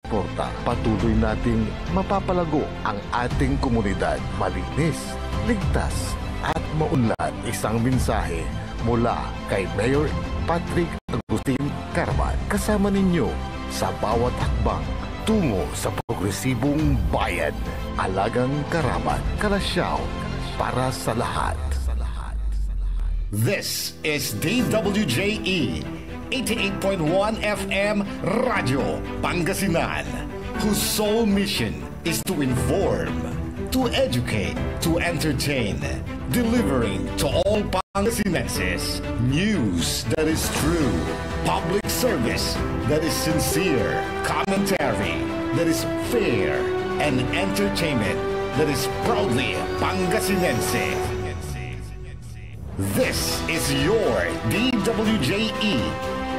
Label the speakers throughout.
Speaker 1: suporta, patuloy nating mapapalago ang ating komunidad. Malinis, ligtas, at maunlad. Isang mensahe mula kay Mayor Patrick Agustin Caraman. Kasama ninyo sa bawat hakbang tungo sa progresibong bayan. Alagang Caraman, Kalasyaw, para sa lahat.
Speaker 2: This is DWJE 88.1 FM Radio Pangasinan, whose sole mission is to inform, to educate, to entertain, delivering to all Pangasinenses news that is true, public service that is sincere, commentary that is fair, and entertainment that is proudly Pangasinense. This is your DWJE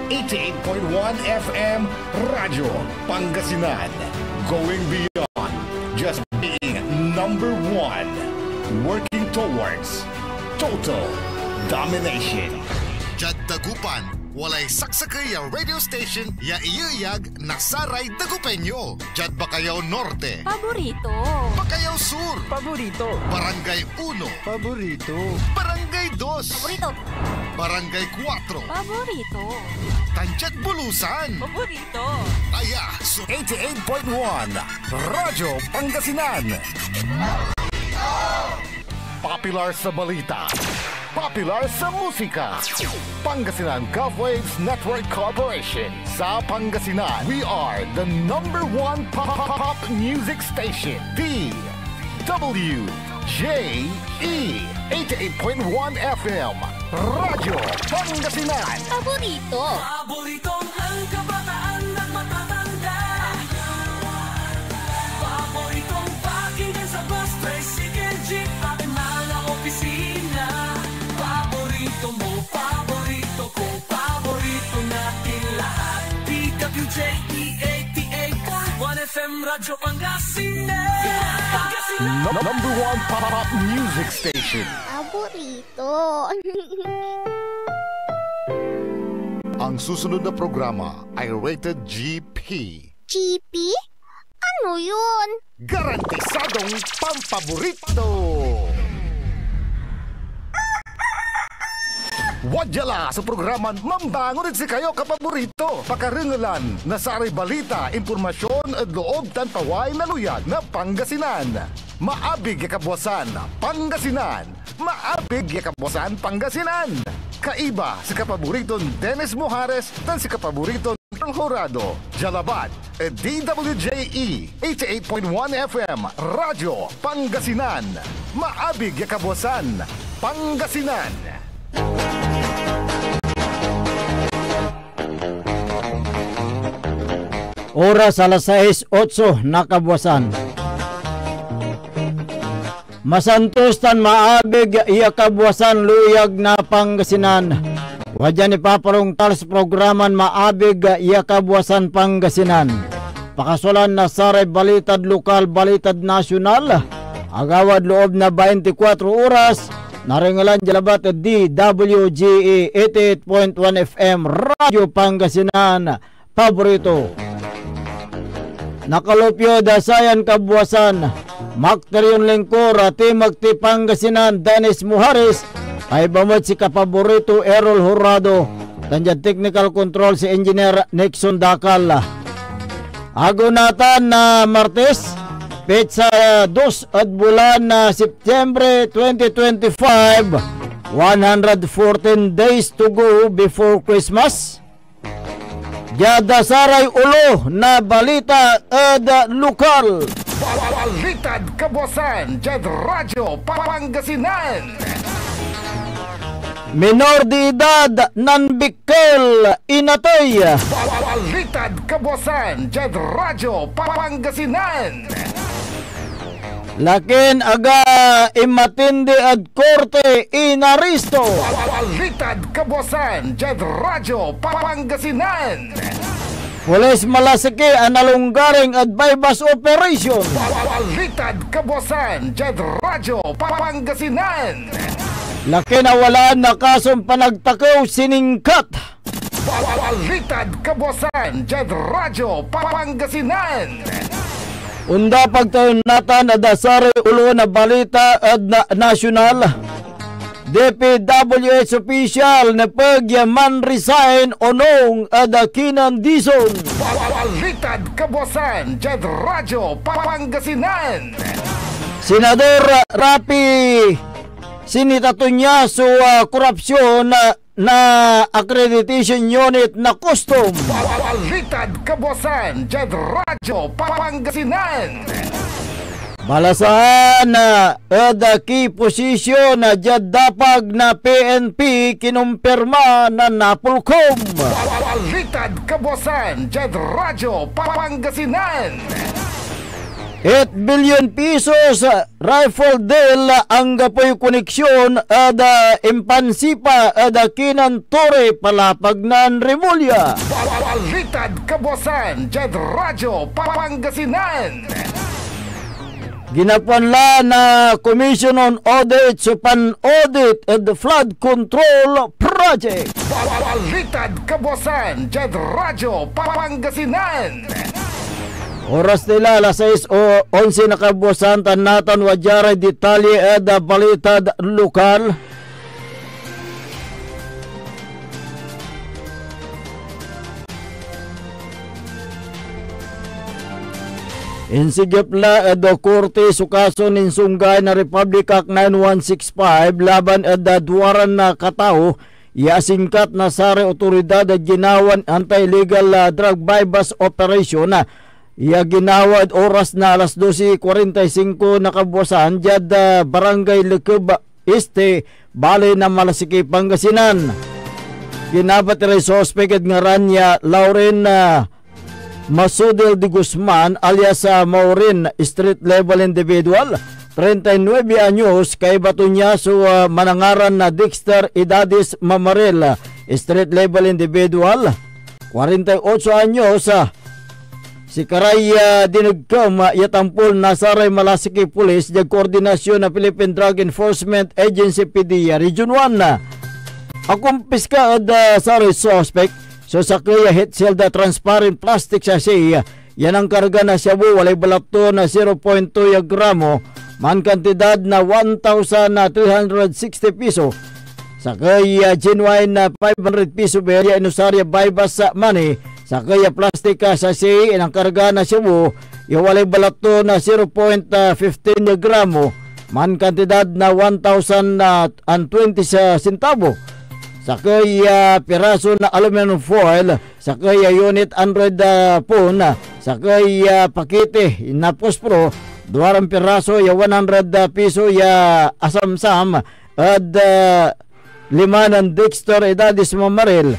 Speaker 2: 88.1 FM Radio Pangasinan, going beyond just being number one, working towards total domination.
Speaker 3: Jad Dagupan, walay saksakay ya radio station ya iyayag nasaray Dagupenyo. Jad Bacayao Norte,
Speaker 4: paborito.
Speaker 3: Bacayao Sur,
Speaker 5: paborito.
Speaker 3: Barangay 1,
Speaker 5: paborito.
Speaker 3: Barangay 2,
Speaker 4: Paborito.
Speaker 3: Barangay 4,
Speaker 4: Paborito.
Speaker 3: Tanchat Bulusan,
Speaker 4: Paborito.
Speaker 3: Aya, so
Speaker 2: 88.1 Radyo Pangasinan.
Speaker 1: Popular sa balita, popular sa musika. Pangasinan Golfwaves Network Corporation. Sa Pangasinan, we are the number one pop music station. DWJE 88.1 FM Radyo Pangasinan.
Speaker 4: Paborito.
Speaker 6: Paboritong ang kabataan at matatanda. Paboritong pakinggan sa bus, tricycle, jeep at mga opisina. Paborito mo, paborito ko, paborito natin lahat. DWJE 88.1 FM Radyo Pangasinan.
Speaker 1: Number one pop music station.
Speaker 7: Paborito.
Speaker 1: Ang susunod na programa ay rated GP.
Speaker 7: GP? Ano yun?
Speaker 1: Garantisadong pampaborito. Wadyala sa programan Mambangon si kayo kapaborito. Pakaringalan na sa aray balita, impormasyon at loob tanpaway na luyag na Pangasinan. Maabig yakabwasan Pangasinan. Maabig yakabwasan Pangasinan. Kaiba si kapaboriton Dennis Mojares tan si kapaboriton Ang Horado. Jalabat at DWJE 88.1 FM Radyo Pangasinan. Maabig yakabwasan Pangasinan.
Speaker 5: Oras alas 6:08 na kabwasan. Masantos tan maabig iya kabwasan luyag na Pangasinan. Wadya ni paparong tals programan maabig iya kabwasan Pangasinan. Pakasulan na saray balitad lokal, balitad nasyonal. Agawad loob na 24 oras. Naringalan jalabat DWGE 88.1 FM Radyo Pangasinan. Paborito. Nakalupyo dasayan kabwasan. Makterion Lingkor Timag ti Pangasinan Dennis Mojares. Ay bamot si kapaborito Errol Horado. Tandiyan technical control si Engineer Nixon Dakal. Agunatan na Martes. Petsa 2 at bulan na September 2025. 114 days to go before Christmas. Jada saray ulo na balita at lokal.
Speaker 1: Balitad kabwasan Jad Radyo Pangasinan.
Speaker 5: Minor de edad nanbikkel inatay.
Speaker 1: Balitad kabwasan Jad Radyo Pangasinan.
Speaker 5: Lakin aga imatindi at korte inaristo.
Speaker 1: Balitad kabwasan Jad Radyo Pangasinan.
Speaker 5: Pulis malasiki analunggaring at bypass operation.
Speaker 1: Balitad kabwasan Jad Radyo Pangasinan.
Speaker 5: Laki na wala na kasong panagtakaw siningkat.
Speaker 1: Balitad kabuasan, Jad Radyo Pangasinan.
Speaker 5: Unda pagtayon natan adasari ulo na balita at nasyonal. DPWH official na pagyaman resign onong adakinan dison.
Speaker 1: Balitad kabuasan, Jad Radyo Pangasinan.
Speaker 5: Senador Rapi sinitatunya sa korupsyon na accreditation unit na custom.
Speaker 1: Balitad kabuasan, Jad Radyo Pangasinan.
Speaker 5: Balasahan na key position na Jad Dapag na PNP kinumpirma na napulkom.
Speaker 1: Balitad kabuasan, Jad Radyo Pangasinan.
Speaker 5: 8 billion pesos rifle deal ang gapoy koneksyon ada impansipa ada kinan tore palapag nan Remulla.
Speaker 1: Balitad kabuasan, Jad Radyo Pangasinan.
Speaker 5: Ginapanla na Commission on Audit sa pan-audit at the flood control project.
Speaker 1: Balitad kabuasan, Jad Radyo Pangasinan.
Speaker 5: Oras nila alas 6 o 11 na kabuasan tanatan wajaray detalye at balitad lokal. Insigapla at korte sukaso nin sunggay na Republic Act 9165 laban at duwaran na katao iasingkat na sari otoridad at ginawan anti-illegal drug bypass operation na ginawad oras na alas 12:45 na kabuasan Jad Barangay Lekub Este Bale na Malasiki, Pangasinan. Ginabat rin suspect nga ranya Lauren Masudel de Guzman alias Maurin, street level individual, 39 anyos, kay bato niya sa manangaran na Dexter Idadis Mamarel, street level individual, 48 anyos, si Karay Dinagkam yatampol nasaray Malasiki Police jag koordinasyon na Philippine Drug Enforcement Agency PDEA Region 1. Akumpiska ad saray suspect so sa kaya hit selda transparent plastic sachet yan ang karga na shabu walay balato na 0.2 gramo man kantidad na 1,360 piso sa kaya genuine na 500 piso beria inusarya bypass sa money sa kaya plastic sachet yan ang karga na shabu yung walay balato na 0.15 gramo man kantidad na 1,020 centavo sa kaya piraso na aluminum foil, sa kaya unit 100 pon, sa kaya pakete na pospro, 2 piraso ya 100 piso ya asamsam at 5 Dexter Idadis Mamarel,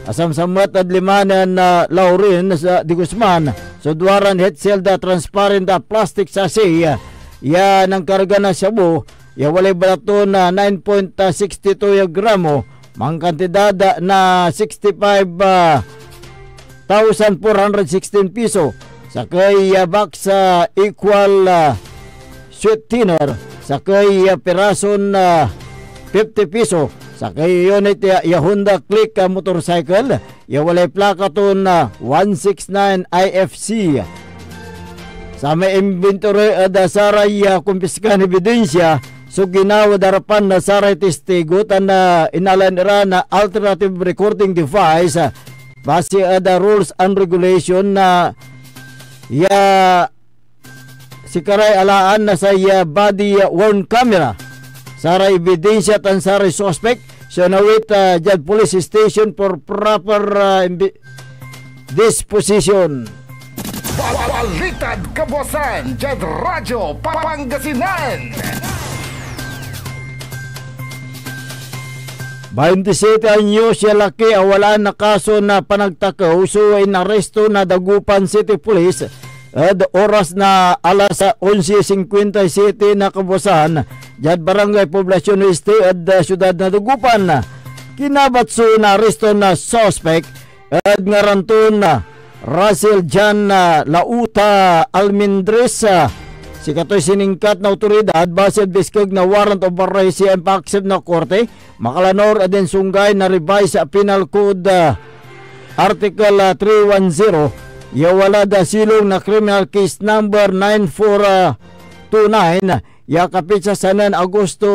Speaker 5: asamsamat at 5 Lauren sa Di Guzman, so 2 Hetzelda transparent plastic sachet, ya ng karga na shabu, ya walay balato na 9.62 gramo, mang kantidad na 65,416 piso sa kay box equal sweet thinner sa kay pirason 50 piso sa kay unit ya Honda Click motorcycle ya walay plaka ton 169 IFC sa may inventory saray kumpiskan ebidensya. So ginawa darapan na saray testigo tan na inalanira na alternative recording device base ada rules and regulation na si karay alaan na sa body worn camera saray ebidensya tan saray suspect so nawit Jad Police Station for proper disposition.
Speaker 1: Balitad kabuasan, Jad Radyo Pangasinan.
Speaker 5: 27 anyos siya laki wala na kaso na panagtakaw so inaresto na Dagupan City Police at oras na alas 11:57 na kabuasan Jad Barangay Poblacion Este at syudad na Dagupan. Kinabat so na aresto na suspect at ngaranton na Russell Jan Lauta Almendres si katoy siningkat na otoridad based biskog na warrant of arrest ang pa-accept na korte makalanor adin sunggay na revise sa penal code Article 310 wala da silong na criminal case number 9429 kapit sa sanan Agosto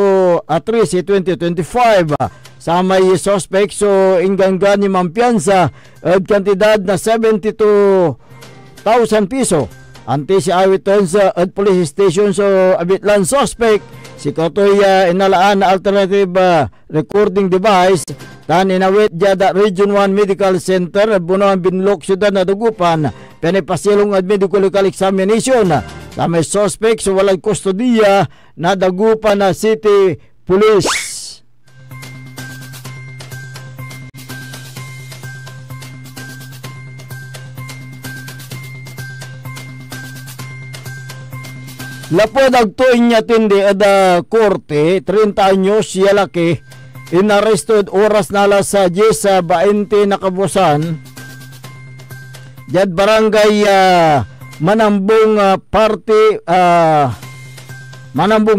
Speaker 5: 13, 2025 sa may suspect so ingangga ni mampiyansa at kantidad na 72,000 piso. Anti si awiton sa police station so abitlan suspect si katoy inalaan na alternative recording device tan inawit jada Region 1 Medical Center bunuan binlok syudad na Dagupan penipasilong at medical examination sa may suspect so walay kustodiya na Dagupan na City Police. Lapod agtuin niya tindi ada korte, 30 anyos siya laki, inarrested oras na alas 10:20 na kabusan. Jad barangay Manambong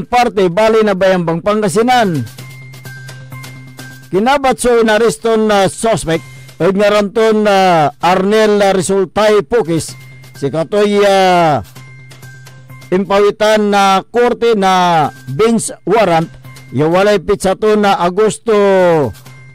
Speaker 5: parte, bali na Bayambang, Pangasinan. Kinabat so inareston na suspect, ay ngaranton Arnel Resultay Pukis, si katoy impawitan na korte na bench warrant walay pitsato na Agosto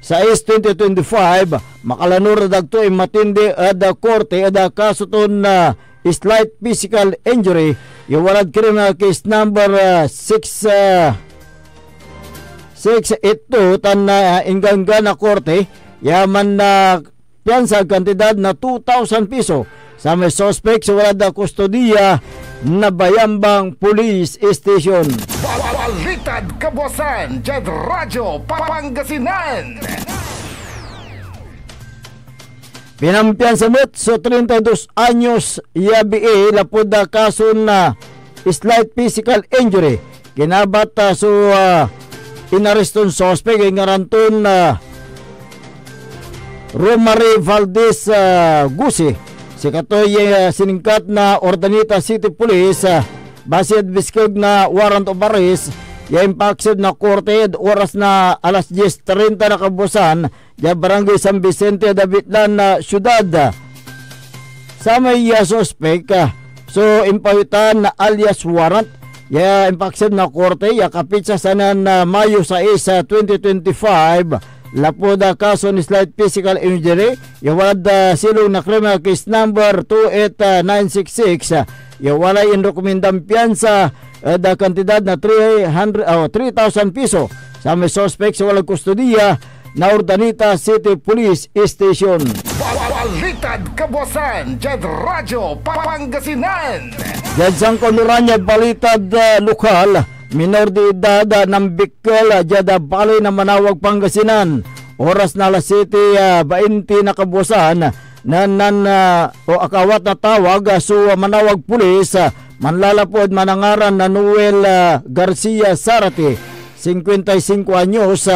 Speaker 5: 6, 2025 makalanur dagto matindi ada korte ada kasuton na slight physical injury walad criminal case number 682 tan na ingangga na korte yaman na piyansa kantidad na 2,000 piso sa may suspect sa walad na kustodiya na Bayambang Police Station.
Speaker 2: Balitad kabuasan, Jad Radyo Pangasinan.
Speaker 5: Pinampiyansamot so 32 anyos yabi lapod na kaso na slight physical injury. Kinabata so inareston suspect ngaranton Romary Valdez Gusi. Si katoy siningkat na Ordanita City Police basid biskog na warrant of arrest impaksid na korte oras na alas 10:30 na kabusan ya barangay San Vicente Davidlan na syudad sa may suspect so impawitan na alias warrant ya impaksid na korte ya kapit sa sanan na Mayo 6, 2025 lapoda kaso ni slight physical injury walad silong na criminal case number 28966 walay inrekomendang piyansa da kantidad na 3,000 piso sa may suspect sa walang kustodiya na Urdanita City Police Station.
Speaker 2: Balitad kabuasan, Jad Radyo Pangasinan.
Speaker 5: Jad sang konuranya balitad lokal minor de edad ng Bicol jada bali na Manawag, Pangasinan. Oras na alas 7:20 na kabuasan o akawat na tawag so Manawag Police manlalapod manangaran na Noel Garcia Sarate 55 anyos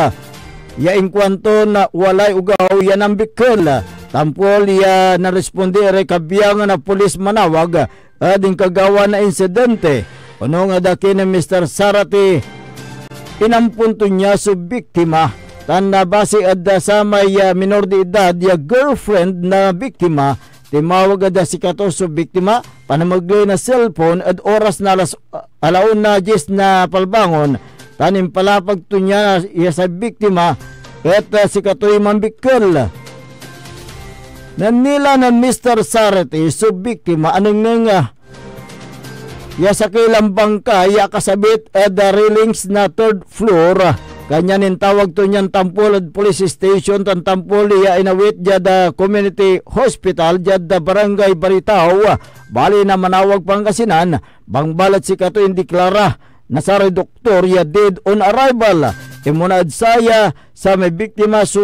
Speaker 5: yaing kwanto na walay ugaw yan ang Bicol tampol ya na respondere kabiyangan na Police Manawag ading kagawa na insidente. Ano nga daki ni Mr. Sarate inampunto niya sa biktima tan na base adda sa may minor de edad ya girlfriend na biktima timawag adda si kato sa biktima panamagloy na cellphone at oras na alaon na 10 na palbangon tanim palapag to niya sa biktima at si kato mambikol nanila ng Mr. Sarate sa biktima anong nga ya sa kilang bangka ya kasabit the railings na 3rd floor kanyanin tawag to nyan Tampol Police Station tan Tampol ya inawit jada community hospital jada barangay Baritaw bali na Manawag, Pangasinan bangbalat si kato indiklara nasari doktor ya dead on arrival imunad saya sa may biktima so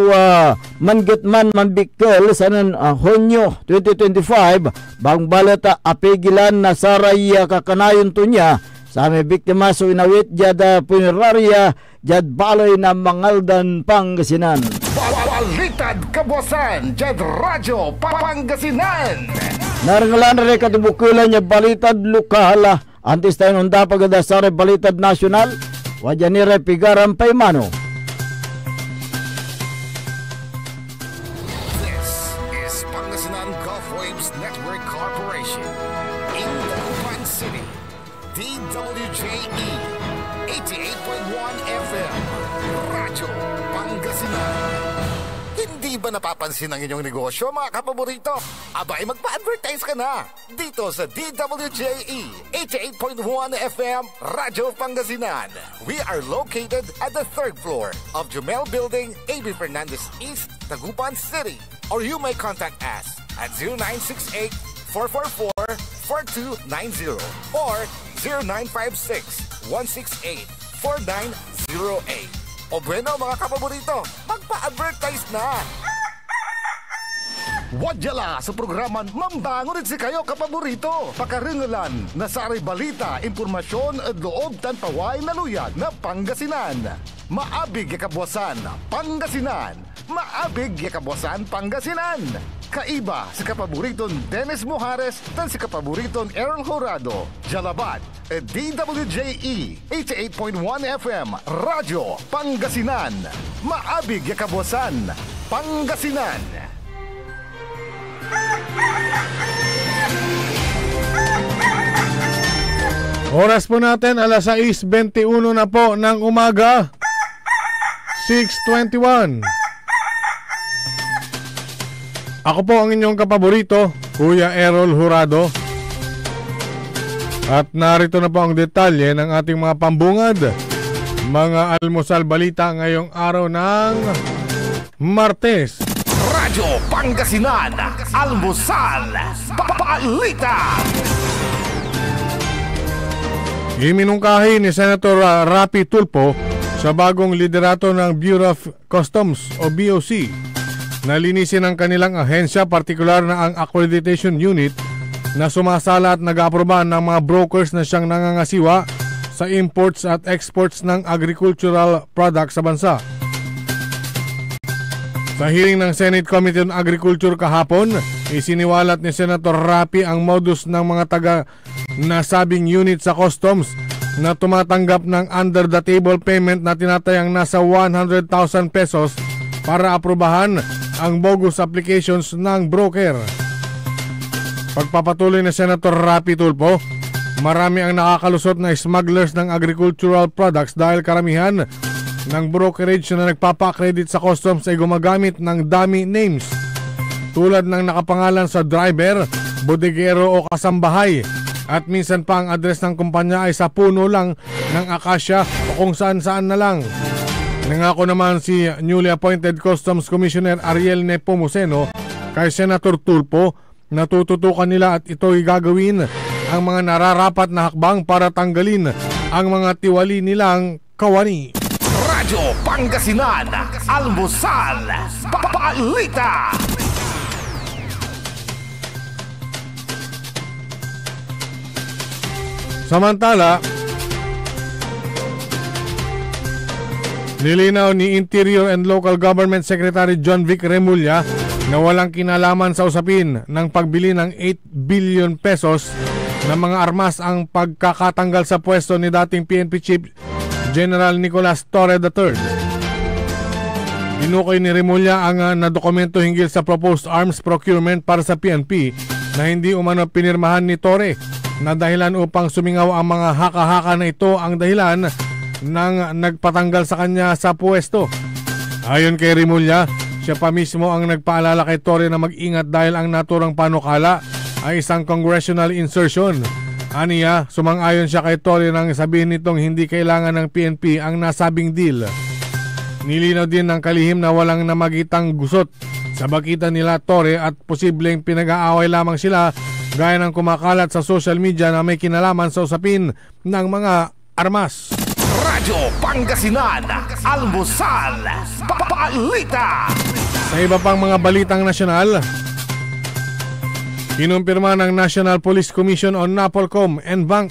Speaker 5: Manggitman Mambikol sa Hunyo 2025 bang balata apigilan na saray kakanayon to niya sa may biktima so inawit jada punerarya jad baloy na Mangaldan, Pangasinan.
Speaker 2: Balitad kabuasan, Jad Radyo Pangasinan.
Speaker 5: Narangalan rin katubukulan niya balitad lokal antis tayo nung dapagada sa balitad nasyonal wajanire pigaran paimano.
Speaker 2: This is DWJE 88.1 FM Radyo Pangasinan. Hindi ba napapansin ang inyong negosyo, mga kapaborito? Abay, magpa-advertise ka na dito sa DWJE 88.1 FM Radyo Pangasinan. We are located at the 3rd floor of Jumel Building, AB Fernandez East, Dagupan City. Or you may contact us at 0968-444-4290 or 0956-168-4908. O bueno, mga kapaborito, magpa-advertise na!
Speaker 1: Wadyala sa programan Mambangon si kayo kapaborito. Pakaringalan na sa aray balita, impormasyon at loob tan paway na luyag na Pangasinan. Maabig yakabwasan Pangasinan. Maabig yakabwasan Pangasinan. Kaiba si kapaboriton Dennis Muhares tan si kapaboriton Errol Horado. Jalabat at DWJE 88.1 FM Radyo Pangasinan. Maabig yakabwasan Pangasinan.
Speaker 4: Oras po natin alas 6:21 na po ng umaga. 6:21. Ako po ang inyong kapaborito, Kuya Errol Horado. At narito na po ang detalye ng ating mga pambungad, mga almusal balita ngayong araw ng Martes.
Speaker 2: Radyo Pangasinan, Almusal Balita.
Speaker 4: Iminungkahi ni Senator Rapi Tulfo sa bagong liderato ng Bureau of Customs o BOC na linisin ang kanilang ahensya, partikular na ang accreditation unit na sumasala at nag-aproba ng mga brokers na siyang nangangasiwa sa imports at exports ng agricultural products sa bansa. Sa hearing ng Senate Committee on Agriculture kahapon, isiniwalat ni Senator Rapi ang modus ng mga taga-nasabing unit sa customs na tumatanggap ng under-the-table payment na tinatayang nasa 100,000 pesos para aprobahan ang bogus applications ng broker. Pagpapatuloy ni Senator Rapi Tulfo, marami ang nakakalusot na smugglers ng agricultural products dahil karamihan ng brokerage na nagpapa-credit sa customs ay gumagamit ng dummy names tulad ng nakapangalan sa driver, bodegero o kasambahay, at minsan pa ang address ng kumpanya ay sa puno lang ng akasya o kung saan-saan na lang. Nangako naman si newly appointed Customs Commissioner Ariel Nepomuceno kay Senator Tulfo na tututukan nila at ito'y gagawin ang mga nararapat na hakbang para tanggalin ang mga tiwali nilang kawani.
Speaker 2: Radyo Pangasinan, Almusal Balita.
Speaker 4: Samantala, nilinaw ni Interior and Local Government Secretary John Vic Remulla na walang kinalaman sa usapin ng pagbili ng 8 billion pesos na mga armas ang pagkakatanggal sa pwesto ni dating PNP Chief General Nicolas Torre III. Inukoy ni Remulla ang nadokumento hinggil sa proposed arms procurement para sa PNP na hindi umano pinirmahan ni Torre na dahilan upang sumingaw ang mga haka-haka na ito ang dahilan ng nagpatanggal sa kanya sa pwesto. Ayon kay Remulla, siya pa mismo ang nagpaalala kay Torre na mag-ingat dahil ang naturang panukala ay isang congressional insertion. Aniya, sumang-ayon siya kay Torre nang sabihin nitong hindi kailangan ng PNP ang nasabing deal. Nilinaw din ng kalihim na walang namagitang gusot sa bagitan nila Torre at posibleng pinag-aaway lamang sila gaya ng kumakalat sa social media na may kinalaman sa usapin ng mga armas.
Speaker 2: Radyo Pangasinan, Almusal Balita.
Speaker 4: Sa iba pang mga balitang nasyonal, kinumpirma ng National Police Commission o NAPOLCOM NBank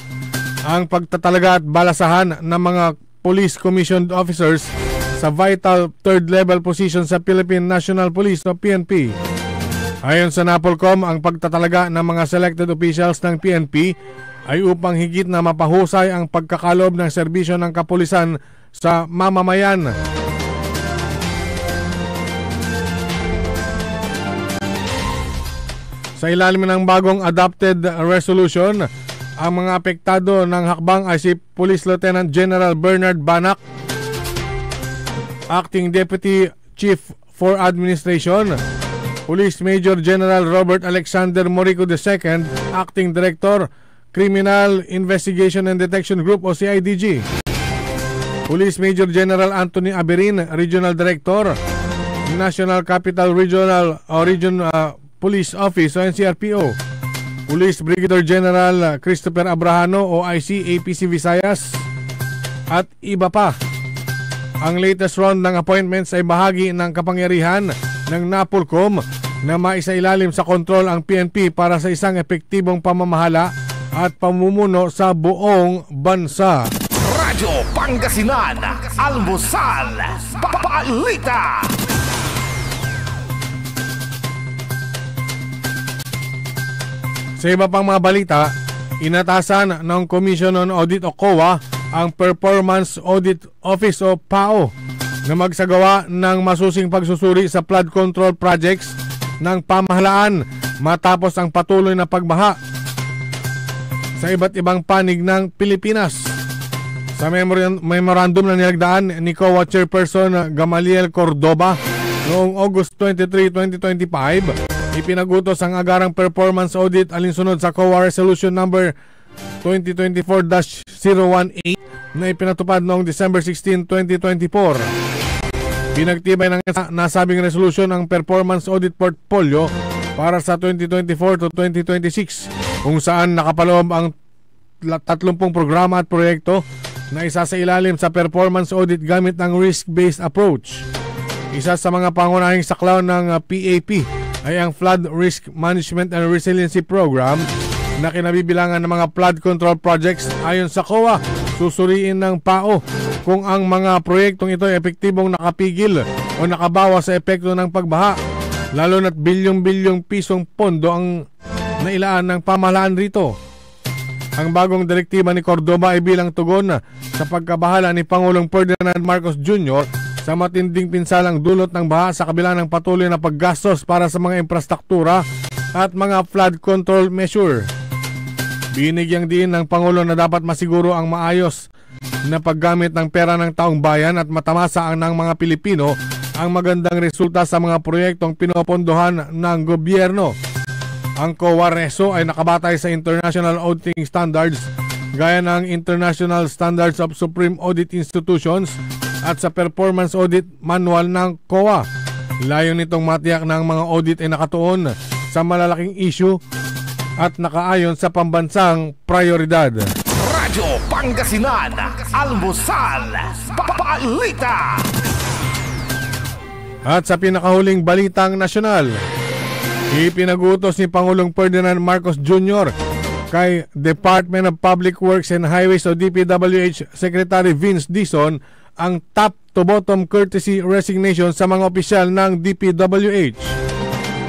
Speaker 4: ang pagtatalaga at balasahan ng mga police commissioned officers sa vital third level position sa Philippine National Police o PNP. Ayon sa NAPOLCOM, ang pagtatalaga ng mga selected officials ng PNP ay upang higit na mapahusay ang pagkakalob ng serbisyo ng kapulisan sa mamamayan. Sa ilalim ng bagong adopted resolution, Ang mga apektado ng hakbang ay si Police Lieutenant General Bernard Banak, Acting Deputy Chief for Administration, Police Major General Robert Alexander Morico II, Acting Director, Criminal Investigation and Detection Group o CIDG, Police Major General Anthony Aberin, Regional Director, National Capital Regional Police Office o NCRPO, Police Brigadier General Christopher Abrahano o IC APC Visayas at iba pa. Ang latest round ng appointments ay bahagi ng kapangyarihan ng NAPOLCOM na maisailalim sa kontrol ang PNP para sa isang epektibong pamamahala at pamumuno sa buong bansa.
Speaker 2: Radyo Pangasinan, Almusal, Balita.
Speaker 4: Sa iba pang mga balita, inatasan ng Commission on Audit o COA ang Performance Audit Office o PAO na magsagawa ng masusing pagsusuri sa flood control projects ng pamahalaan matapos ang patuloy na pagbaha sa iba't ibang panig ng Pilipinas. Sa memorandum na nilagdaan ni COA Chairperson Gamaliel Cordoba noong August 23, 2025, ipinagutos ang agarang performance audit alinsunod sa COA Resolution number 2024-018 na ipinatupad noong December 16, 2024. Pinagtibay ng nasabing resolution ang performance audit portfolio para sa 2024 to 2026 kung saan nakapaloob ang 30 programa at proyekto na isa sa ilalim sa performance audit gamit ng risk-based approach. Isa sa mga pangunahing saklaw ng PAP ay ang Flood Risk Management and Resiliency Program na kinabibilangan ng mga flood control projects. Ayon sa COA, susuriin ng PAO kung ang mga proyektong ito ay epektibong nakapigil o nakabawa sa epekto ng pagbaha, lalo na't bilyong-bilyong pisong pondo ang nailaan ng pamahalaan rito. Ang bagong direktiba ni Cordoba ay bilang tugon sa pagkabahala ni Pangulong Ferdinand Marcos Jr. sa matinding pinsalang dulot ng baha sa kabila ng patuloy na paggastos para sa mga infrastruktura at mga flood control measure. Binigyang diin ng Pangulo na dapat masiguro ang maayos na paggamit ng pera ng taong bayan at matamasa ng mga Pilipino ang magandang resulta sa mga proyektong pinopondohan ng gobyerno. Ang COA Reso ay nakabatay sa International Auditing Standards gaya ng International Standards of Supreme Audit Institutions at sa Performance Audit Manual ng COA. Layo nitong matiyak ng mga audit ay nakatuon sa malalaking issue at nakaayon sa pambansang prioridad.
Speaker 2: Radyo Pangasinan, Almusal, Balita.
Speaker 4: At sa pinakahuling balitang nasyonal, ipinagutos ni Pangulong Ferdinand Marcos Jr. kay Department of Public Works and Highways o DPWH Secretary Vince Dizon ang top to bottom courtesy resignation sa mga opisyal ng DPWH.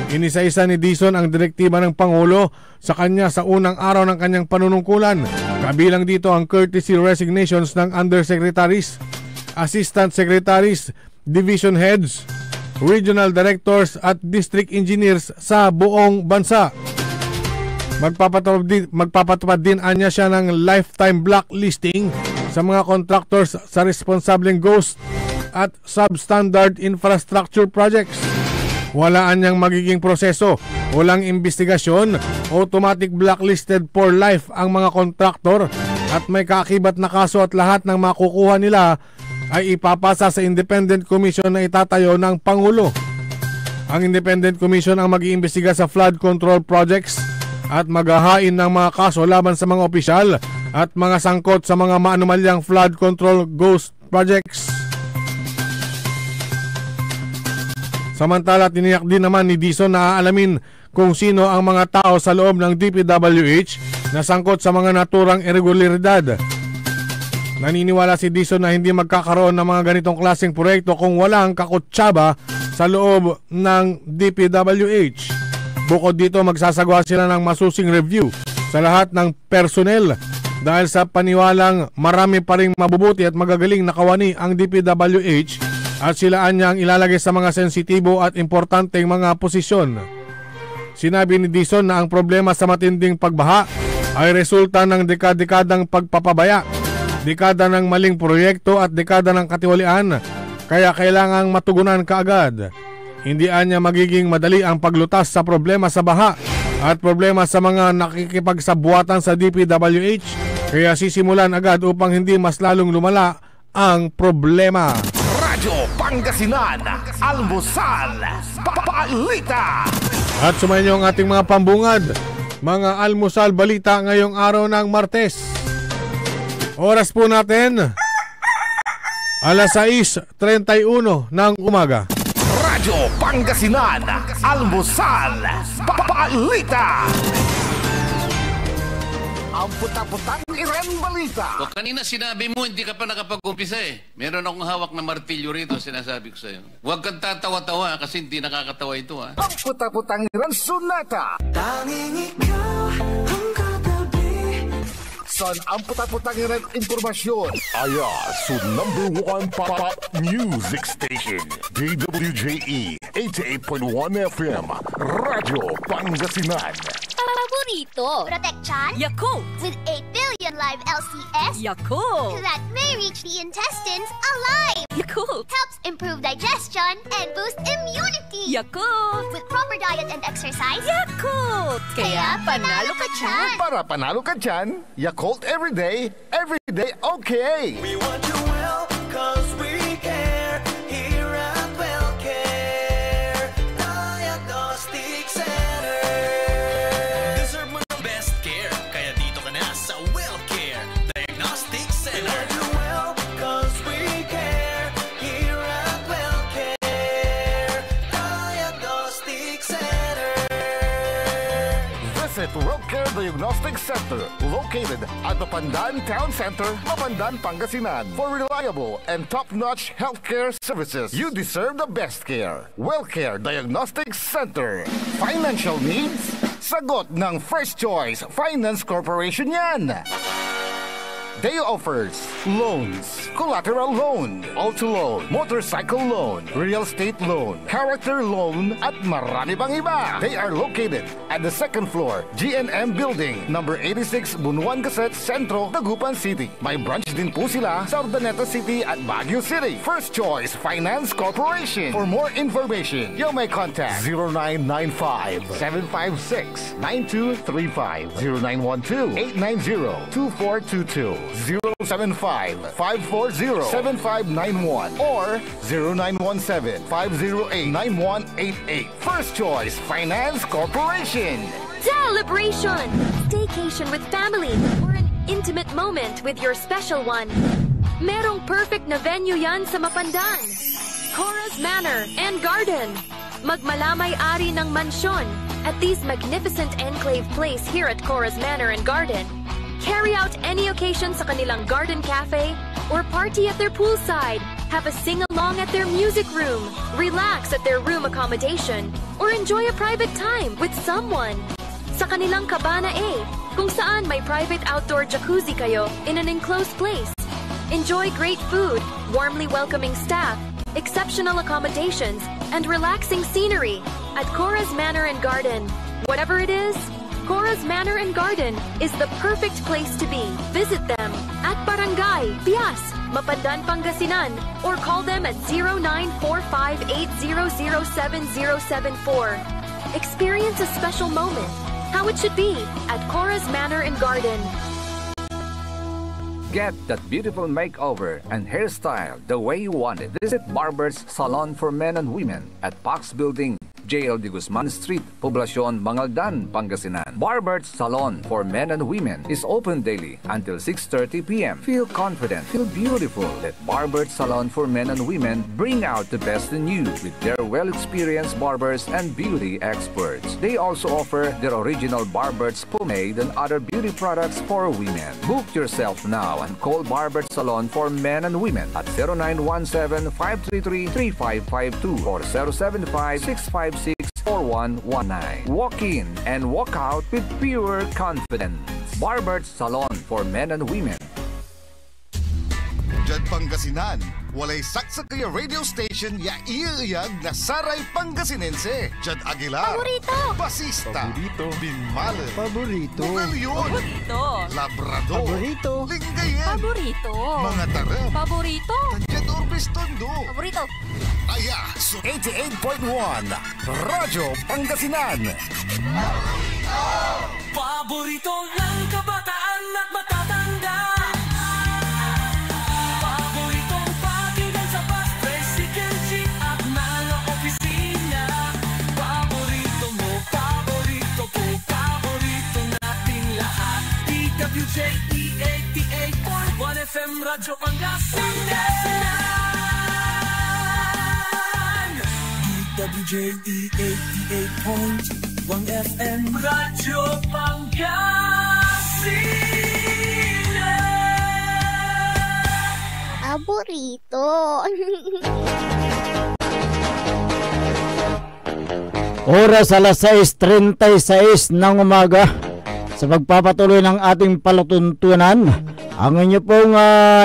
Speaker 4: Inisa-isa ni Dizon ang direktiba ng Pangulo sa kanya sa unang araw ng kanyang panunungkulan. Kabilang dito ang courtesy resignations ng undersecretaries, assistant secretaries, division heads, regional directors at district engineers sa buong bansa. Magpapatupad din anya siya ng lifetime blacklisting sa mga contractors sa responsableng ghost at substandard infrastructure projects. Wala anyang magiging proseso, walang investigasyon, automatic blacklisted for life ang mga kontraktor at may kaakibat na kaso at lahat ng makukuha nila ay ipapasa sa Independent Commission na itatayo ng Pangulo. Ang Independent Commission ang mag-iimbestiga sa flood control projects at maghahain ng mga kaso laban sa mga opisyal at mga sangkot sa mga maanumalyang flood control ghost projects. Samantala, tiniyak din naman ni Dizon na aalamin kung sino ang mga tao sa loob ng DPWH na sangkot sa mga naturang irregularidad. Naniniwala si Dizon na hindi magkakaroon ng mga ganitong klaseng proyekto kung walang kakutsaba sa loob ng DPWH. Bukod dito, magsasagawa sila ng masusing review sa lahat ng personnel dahil sa paniwalang marami pa ring mabubuti at magagaling na kawani ang DPWH at sila niya ang ilalagay sa mga sensitibo at importanteng mga posisyon. Sinabi ni Dizon na ang problema sa matinding pagbaha ay resulta ng dekadang pagpapabaya, dekada ng maling proyekto at dekada ng katiwalian, kaya kailangang matugunan kaagad. Hindi anya magiging madali ang paglutas sa problema sa baha at problema sa mga nakikipagsabuatan sa DPWH, kaya sisimulan agad upang hindi mas lalong lumala ang problema.
Speaker 2: Radyo Pangasinan, Almusal, Balita.
Speaker 4: At sumayin ang ating mga pambungad, mga almusal balita ngayong araw ng Martes. Oras po natin, alas 6:31 ng umaga.
Speaker 2: Radyo Pangasinan, Almusal, Balita. Ang puta-putang Iran Balita.
Speaker 8: O kanina sinabi mo, hindi ka pa nakapag-umpisa eh. Meron akong hawak na martilyo rito, sinasabi ko sa'yo. Huwag kang tatawa-tawa kasi hindi nakakatawa ito ha.
Speaker 2: Ang puta-putang Iran Sunata.
Speaker 6: Tanging ikaw ang katabi.
Speaker 2: Son, ang puta-putang Iran Impormasyon. Aya, so #1 pop music station. DWJE 88.1 FM. Radyo Pangasinan.
Speaker 7: Paborito. Protection.
Speaker 6: Yakult.
Speaker 7: With 8 billion live LCS.
Speaker 6: Yakult.
Speaker 7: That may reach the intestines alive.
Speaker 6: Yakult.
Speaker 7: Helps improve digestion and boost immunity.
Speaker 6: Yakult.
Speaker 7: With proper diet and exercise.
Speaker 6: Yakult. Kaya panalo ka dyan.
Speaker 2: Para panalo ka dyan, Yakult everyday okay.
Speaker 6: We want you well, cause we care. Here at WellCare Diagnostic Center. Deserve mo ng best care, kaya dito ka na sa WellCare Diagnostic Center. We want you well, cause we care. Here at WellCare Diagnostic Center.
Speaker 2: Visit WellCare Diagnostic Center, located at the Pandan Town Center, Mapandan, Pangasinan. For reliable and top-notch healthcare services, you deserve the best care. WellCare Diagnostic Center. Financial needs? Sagot ng First Choice Finance Corporation yan. They offers loans, collateral loan, auto loan, motorcycle loan, real estate loan, character loan, at marami pang iba. They are located at the second floor, GNM Building, number 86, Bunuan Gazette, Centro, Dagupan City. May branch din po sila sa Urdaneta City at Baguio City. First Choice Finance Corporation. For more information, you may contact 0995-756-9235, 0912-890-2422. 075-540-7591 or 0917-508-9188. First Choice Finance Corporation.
Speaker 9: Celebration! Staycation with family or an intimate moment with your special one. Merong perfect na venue yan sa Mapandan. Cora's Manor and Garden. Magmalamay-ari ng mansyon at this magnificent enclave place here at Cora's Manor and Garden. Carry out any occasion sa kanilang garden cafe or party at their poolside. Have a sing-along at their music room, relax at their room accommodation, or enjoy a private time with someone. Sa kanilang Cabana A, kung saan may private outdoor jacuzzi kayo in an enclosed place. Enjoy great food, warmly welcoming staff, exceptional accommodations, and relaxing scenery at Cora's Manor and Garden. Whatever it is, Cora's Manor and Garden is the perfect place to be. Visit them at Barangay Pias, Mapandan, Pangasinan, or call them at 0945-800-7074. Experience a special moment, how it should be at Cora's Manor and Garden.
Speaker 10: Get that beautiful makeover and hairstyle the way you want it. Visit Barber's Salon for Men and Women at Pax Building, JL de Guzman Street, Poblacion, Mangaldan, Pangasinan. Barber's Salon for Men and Women is open daily until 6:30 p.m. Feel confident, feel beautiful. Let Barber's Salon for Men and Women bring out the best in you with their well-experienced barbers and beauty experts. They also offer their original Barber's pomade and other beauty products for women. Book yourself now and call Barber's Salon for Men and Women at 0917-533-3552 or 075-656-4119. Walk in and walk out with pure confidence. Barber's Salon for Men and Women.
Speaker 3: Diyan Pangasinan, walay saksa kaya radio station ya iiyag na saray Pangasinense. Jad Aguilar.
Speaker 7: Paborito.
Speaker 3: Basista.
Speaker 1: Paborito.
Speaker 3: Binmalen.
Speaker 1: Paborito.
Speaker 3: Bugalyon.
Speaker 11: Paborito.
Speaker 3: Labrador.
Speaker 1: Paborito.
Speaker 3: Lingayen.
Speaker 11: Paborito.
Speaker 3: Mga tarem.
Speaker 11: Paborito.
Speaker 3: Jad Orbis Tondo.
Speaker 7: Paborito.
Speaker 3: Aya, so
Speaker 2: 88.1 Radyo Pangasinan.
Speaker 6: Paborito ng kabataan at matatanda. Paboritong pakinggan sa bus, tricycle, jeep at mga opisina. Paborito mo, paborito ko, paborito nating lahat. DWJE 88.1 FM Radyo Pangasinan. DWJE 88.1 FM Radyo Pangasinan.
Speaker 7: Paborito.
Speaker 5: Oras alas 6:36 ng umaga. Sa pagpapatuloy ng ating palatuntunan, ang inyo pong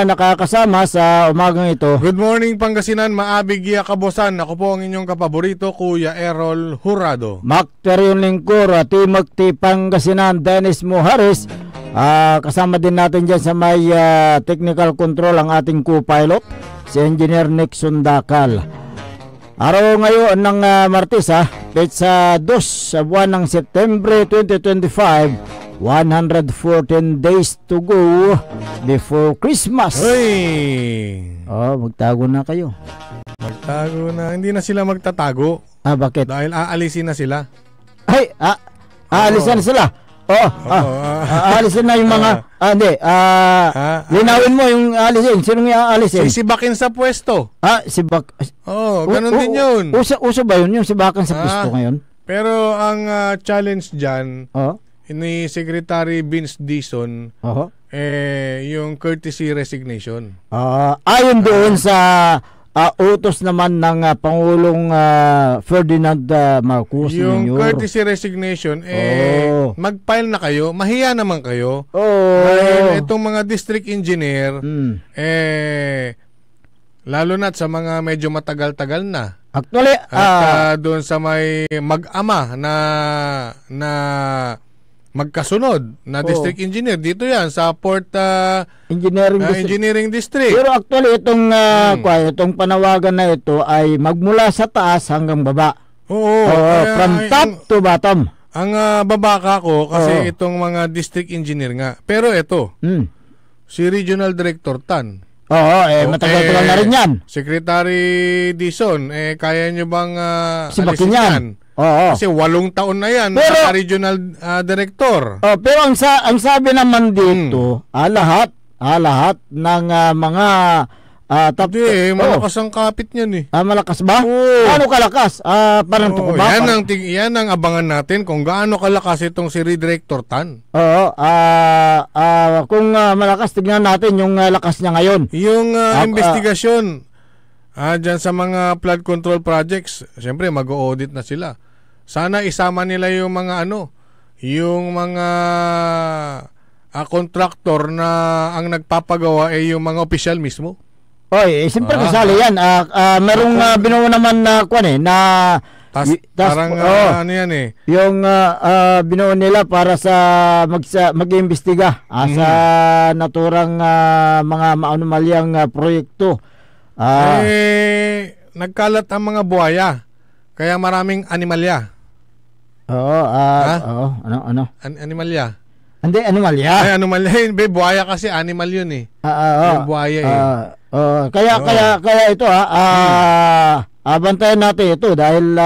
Speaker 5: nakakasama sa umagang ito.
Speaker 4: Good morning Pangasinan, maabig iya kabosan. Ako po ang inyong kapaborito, Kuya Errol Jurado.
Speaker 5: Macterion Lingkor, Timagti Pangasinan, Dennis Muhares. Kasama din natin dyan sa may technical control ang ating co-pilot, si Engineer Nixon Dakal. Araw ngayon ng Martes, petsa 2 sa buwan ng September 2025. 114 days to go before Christmas.
Speaker 4: Hey!
Speaker 5: Magtago na kayo.
Speaker 4: Magtago na. Hindi na sila magtatago.
Speaker 5: Bakit?
Speaker 4: Dahil aalisin na sila.
Speaker 5: Ay, aalisin na sila. Aalisin na yung mga linawin mo yung aalisin. Sinong aalisin?
Speaker 4: Sisibakin sa pwesto. Ganun din yun.
Speaker 5: Uso ba yun yung sibakan sa pwesto ngayon?
Speaker 4: Pero ang challenge dyan, ni Secretary Vince Dizon, yung courtesy resignation.
Speaker 5: Ayon doon sa utos naman ng Pangulong Ferdinand Marcos
Speaker 4: yung
Speaker 5: Jr.
Speaker 4: courtesy resignation, mag-file na kayo, mahiya naman kayo. Dahil itong mga district engineer, lalo na sa mga medyo matagal-tagal na.
Speaker 5: Actually,
Speaker 4: at doon sa may mag-ama na magkasunod na district engineer, dito yan sa Port Engineering District.
Speaker 5: Pero actually itong panawagan na ito ay magmula sa taas hanggang baba. From top to bottom.
Speaker 4: Ang babaka ko kasi itong mga district engineer nga. Pero ito, si Regional Director Tan.
Speaker 5: Matagal-tagal na rin yan.
Speaker 4: Secretary Dizon, kaya nyo bang
Speaker 5: sibakin yan?
Speaker 4: Kasi 8 taon na yan, pero, regional director.
Speaker 5: Pero ang sabi naman dito, lahat ng mga
Speaker 4: malakas ang kapit niyan
Speaker 5: malakas ba? Ano kalakas? Parang tukubaka.
Speaker 4: Yan ang abangan natin kung gaano kalakas itong si Director Tan.
Speaker 5: Kung malakas, tignan natin yung lakas niya ngayon.
Speaker 4: Yung investigasyon dyan sa mga flood control projects, siyempre mag-audit na sila. Sana isama nila yung mga yung mga contractor na ang nagpapagawa yung mga opisyal mismo.
Speaker 5: Siyempre kasali yan. Merong binuo naman na
Speaker 4: parang ano yan
Speaker 5: yung binuo nila para sa mag-iimbestiga sa naturang mga maanomalyang proyekto.
Speaker 4: Nagkalat ang mga buhaya, kaya maraming animalya.
Speaker 5: Ano?
Speaker 4: Animalya.
Speaker 5: Hindi, animalya.
Speaker 4: Animalya. Buhaya kasi animal yun yung buhaya
Speaker 5: Kaya ito bantayan natin ito dahil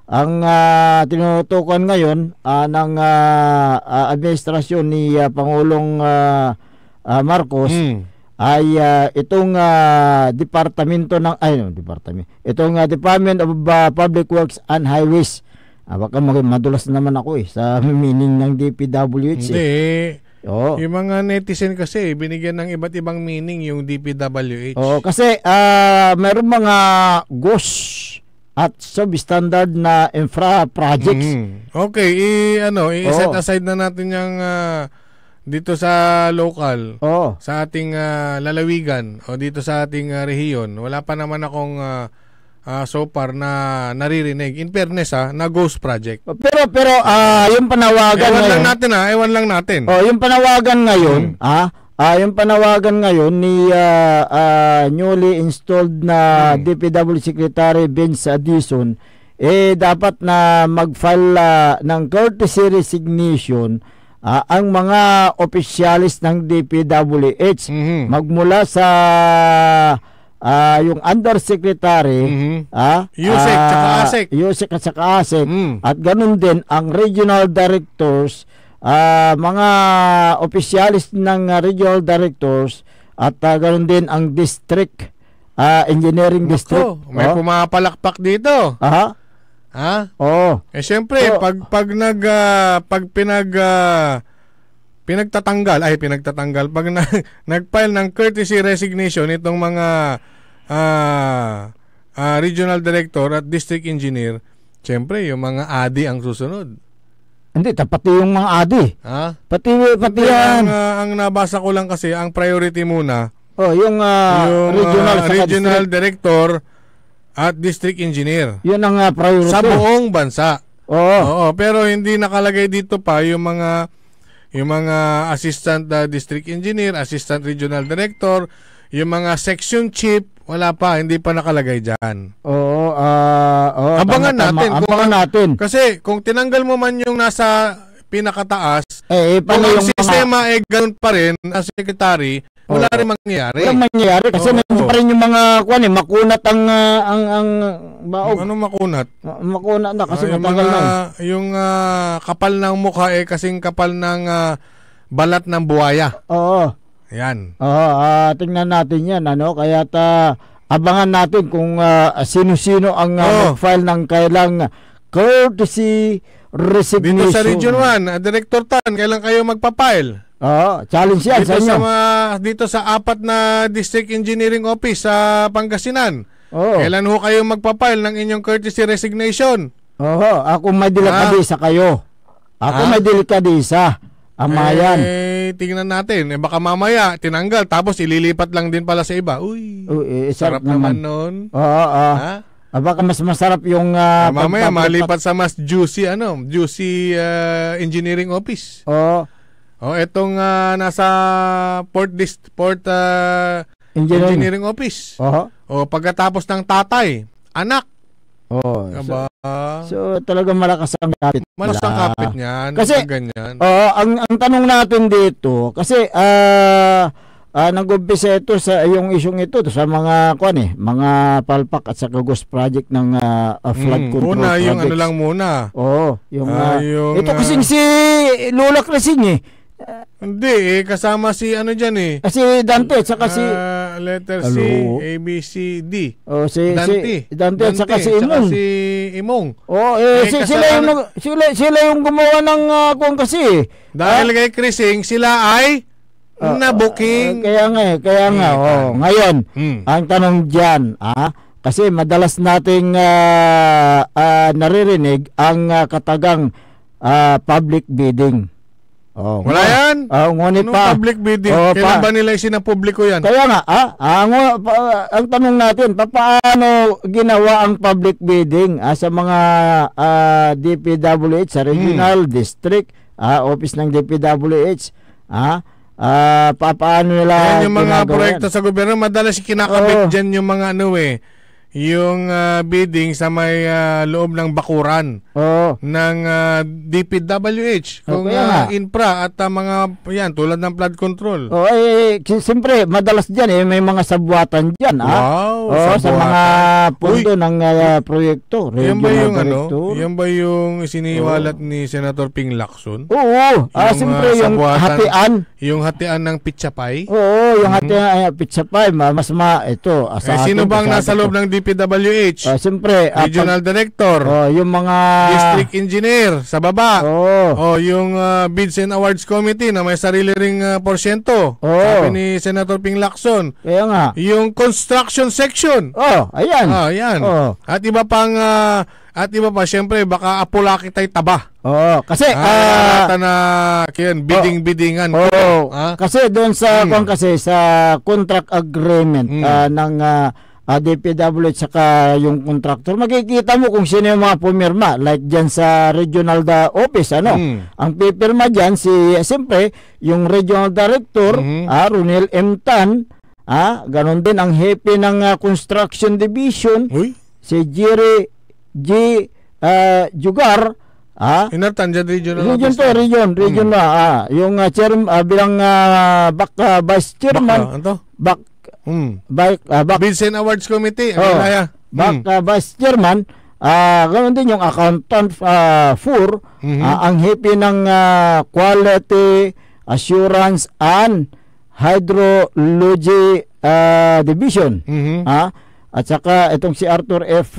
Speaker 5: ang tinutukan ngayon ng administrasyon ni Pangulong Marcos ay itong Department of Public Works and Highways. Baka madulas naman ako sa meaning ng DPWH.
Speaker 4: Hindi. Yung mga netizen kasi binigyan ng iba't ibang meaning yung DPWH.
Speaker 5: Kasi meron mga GOS at substandard na infra projects.
Speaker 4: Okay, i-set aside na natin yung dito sa local,
Speaker 5: Oo.
Speaker 4: sa ating lalawigan o dito sa ating rehiyon, wala pa naman akong so far na naririnig. In fairness na ghost project.
Speaker 5: Pero yung panawagan
Speaker 4: Ewan lang natin.
Speaker 5: Oh, yung panawagan ngayon, yung panawagan ngayon ni newly installed na DPW Secretary Vince Addison, dapat na mag-file ng courtesy resignation ang mga opisyalis ng DPWH magmula sa yung undersecretary,
Speaker 4: Yusek tsaka ASEC.
Speaker 5: Yusek at saka ASEC, at ganun din ang regional directors, mga opisyalis ng regional directors, at ganun din ang district engineering district.
Speaker 4: May pumapalakpak dito.
Speaker 5: Oo.
Speaker 4: Siyempre, pag pinagtatanggal, pag nag-file ng courtesy resignation itong mga regional director at district engineer, siyempre, yung mga ADI ang susunod.
Speaker 5: Hindi, pati yung mga ADI. Pati yan.
Speaker 4: Ang nabasa ko lang kasi, ang priority muna,
Speaker 5: yung
Speaker 4: regional director at district engineer.
Speaker 5: Yun ang priority.
Speaker 4: Sa buong bansa.
Speaker 5: Oo.
Speaker 4: Pero hindi nakalagay dito pa yung mga assistant district engineer, assistant regional director, yung mga section chief, wala pa, hindi pa nakalagay diyan. Abangan natin. Kasi kung tinanggal mo man yung nasa pinakataas, kung ang sistema ganun pa rin as secretary, wala rin mangyayari.
Speaker 5: Walang mangyayari kasi nandiyan pa rin yung mga makunat ang baog.
Speaker 4: Ano makunat?
Speaker 5: Makunat na kasi matagal na.
Speaker 4: Yung kapal ng mukha kasing kapal ng balat ng buhaya.
Speaker 5: Oo.
Speaker 4: Yan.
Speaker 5: Tingnan natin yan, kaya abangan natin kung sino-sino ang mag-file ng kailang courtesy resignation.
Speaker 4: Dito sa Region 1, Director Tan, kailan kayo magpa-file?
Speaker 5: Challenge yan
Speaker 4: dito
Speaker 5: sa inyo.
Speaker 4: Dito sa 4 na District Engineering Office sa Pangasinan. Kailan ho kayo magpa-file ng inyong courtesy resignation?
Speaker 5: Ako may delikadisa kayo. May delikadisa. Amayan.
Speaker 4: Tingnan natin. Baka mamaya tinanggal tapos ililipat lang din pala sa iba. Sarap naman nun.
Speaker 5: Baka mas masarap yung
Speaker 4: mamaya malipat sa mas juicy engineering office. Etong nasa Port engineering office. Pagkatapos ng tatay, anak.
Speaker 5: So talagang malakas ang kapit.
Speaker 4: Malakas ang kapit niyan.
Speaker 5: Kasi
Speaker 4: ganyan.
Speaker 5: Ang tanong natin dito kasi nag-umpisa ito sa yung isyong ito sa mga mga palpak at sa ghost project ng flood control projects.
Speaker 4: Yung ano lang muna.
Speaker 5: Ito kasing si Lola Cresing
Speaker 4: hindi kasama si dyan
Speaker 5: si Dante at saka si
Speaker 4: letter C, A, B, C, D. Dante
Speaker 5: at saka si Imong.
Speaker 4: Si Imong.
Speaker 5: Sila yung gumawa ng kung kasi.
Speaker 4: Dahil kay Crising, sila ay na-booking.
Speaker 5: Kaya nga. Ngayon, ang tanong dyan, kasi madalas nating naririnig ang katagang public bidding.
Speaker 4: Wala yan?
Speaker 5: Ngunit
Speaker 4: public bidding? Kailan ba nila sinapubliko yan?
Speaker 5: Kaya nga, ang tanong natin, paano ginawa ang public bidding sa mga DPWH, sa regional, district, office ng DPWH, paano nila
Speaker 4: yung mga proyekto sa gobyerno, madalas kinakabit dyan yung mga yung bidding sa may loob ng bakuran ng DPWH kung infra at mga yan tulad ng flood control.
Speaker 5: Siyempre madalas diyan may mga sabwatan diyan sa mga punto ng proyekto.
Speaker 4: Yan ba yung siniwalat ni Senator Ping Lacson?
Speaker 5: Siyempre yung hatian.
Speaker 4: Yung hatian ng pitsapay?
Speaker 5: Yung hatian ng pitsapay ito.
Speaker 4: Sino bang nasa loob ng DPWH?
Speaker 5: Siyempre
Speaker 4: Regional Director.
Speaker 5: Yung mga
Speaker 4: District Engineer sa baba. Yung Bids and Awards Committee na may sarili ring porsyento. Sabi ni Senator Ping Lacson.
Speaker 5: Kaya nga.
Speaker 4: Yung Construction Section.
Speaker 5: Ayan.
Speaker 4: At iba pang At iba pa, syempre, baka apulaki tayo taba.
Speaker 5: Oo, kasi
Speaker 4: na kiyan, biding-bidingan.
Speaker 5: Oo, kasi doon sa sa contract agreement ng DPW at saka yung contractor, makikita mo kung sino yung mga pumirma. Like dyan sa regional office, ang pipirma dyan, siyempre, yung regional director, Ronel M. Tan, ganon din ang hepe ng construction division, si Jerry G. Jugar,
Speaker 4: Inatan dyan regional
Speaker 5: region na. Yung bilang vice chairman,
Speaker 4: Vincent Awards Committee.
Speaker 5: Vice chairman, ganoon din yung accountant for ang hepe ng quality assurance and hydrology division. At saka itong si Arthur F.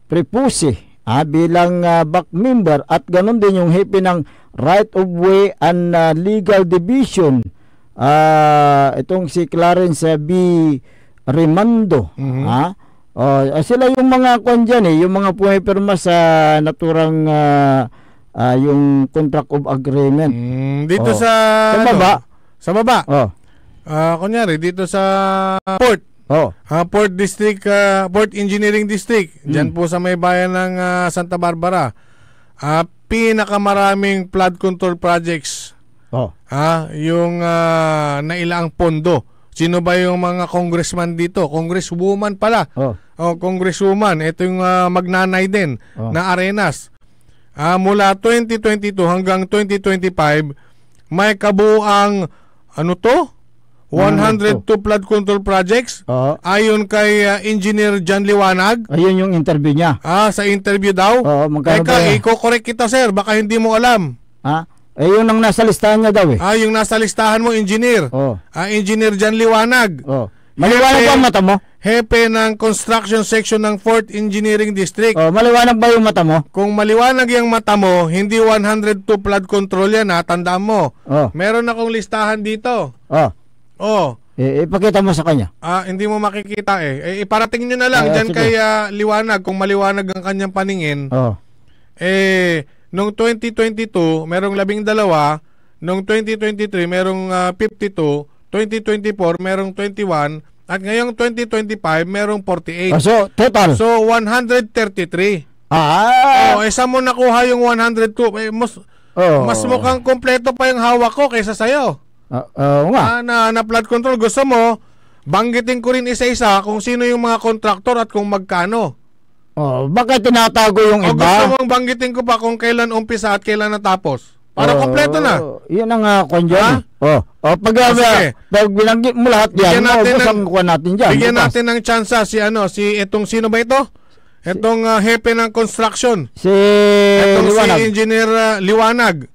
Speaker 5: Prepusi bilang back member, at ganoon din yung hepe ng right of way and legal division, itong si Clarence B. Rimando. Sila yung mga kwan dyan, yung mga pumipirma sa naturang yung contract of agreement.
Speaker 4: Dito sa baba. Kunyari dito sa port. Port District, Port Engineering District. Diyan po sa may bayan ng Santa Barbara. Pinakamaraming flood control projects. Yung nailaang pondo. Sino ba yung mga congressman dito? Congresswoman pala. Congresswoman. Ito yung magnanay din na Arenas. Mula 2022 hanggang 2025, may kabuang 102 flood control projects. Ayon kay Engineer John Liwanag.
Speaker 5: Ayun yung interview niya.
Speaker 4: Sa interview daw. Teka, i-correct kita, sir. Baka hindi mo alam.
Speaker 5: Yun ang nasa listahan niya daw .
Speaker 4: Yung nasa listahan mo, engineer. Engineer John Liwanag.
Speaker 5: Maliwanag ba ang mata mo?
Speaker 4: Hepe ng construction section ng 4th Engineering District.
Speaker 5: Maliwanag ba yung mata mo?
Speaker 4: Kung maliwanag yung mata mo, hindi 102 flood control yan, tandaan mo. Meron akong listahan dito.
Speaker 5: Ipakita mo sa kanya.
Speaker 4: Hindi mo makikita iparating nyo na lang dyan kay Liwanag, kung maliwanag ang kanyang paningin. Noong 2022 merong 12, noong 2023 merong 52, 2024 merong 21, at ngayong 2025 merong 48.
Speaker 5: So total,
Speaker 4: 133. Saan mo nakuha yung 102? Mas mukhang kompleto pa yung hawak ko kaysa sa'yo. Na flood control. Gusto mo banggitin ko rin isa-isa kung sino yung mga kontraktor at kung magkano.
Speaker 5: Bakit tinatago yung iba?
Speaker 4: Gusto mong banggitin ko pa kung kailan umpisa at kailan natapos? Para kompleto na.
Speaker 5: Yan ang kondyan. Pag binanggit mo lahat yan,
Speaker 4: bigyan natin ng tsansa itong sino ba ito? Itong hepe ng construction. Itong
Speaker 5: Liwanag.
Speaker 4: si Engineer Liwanag.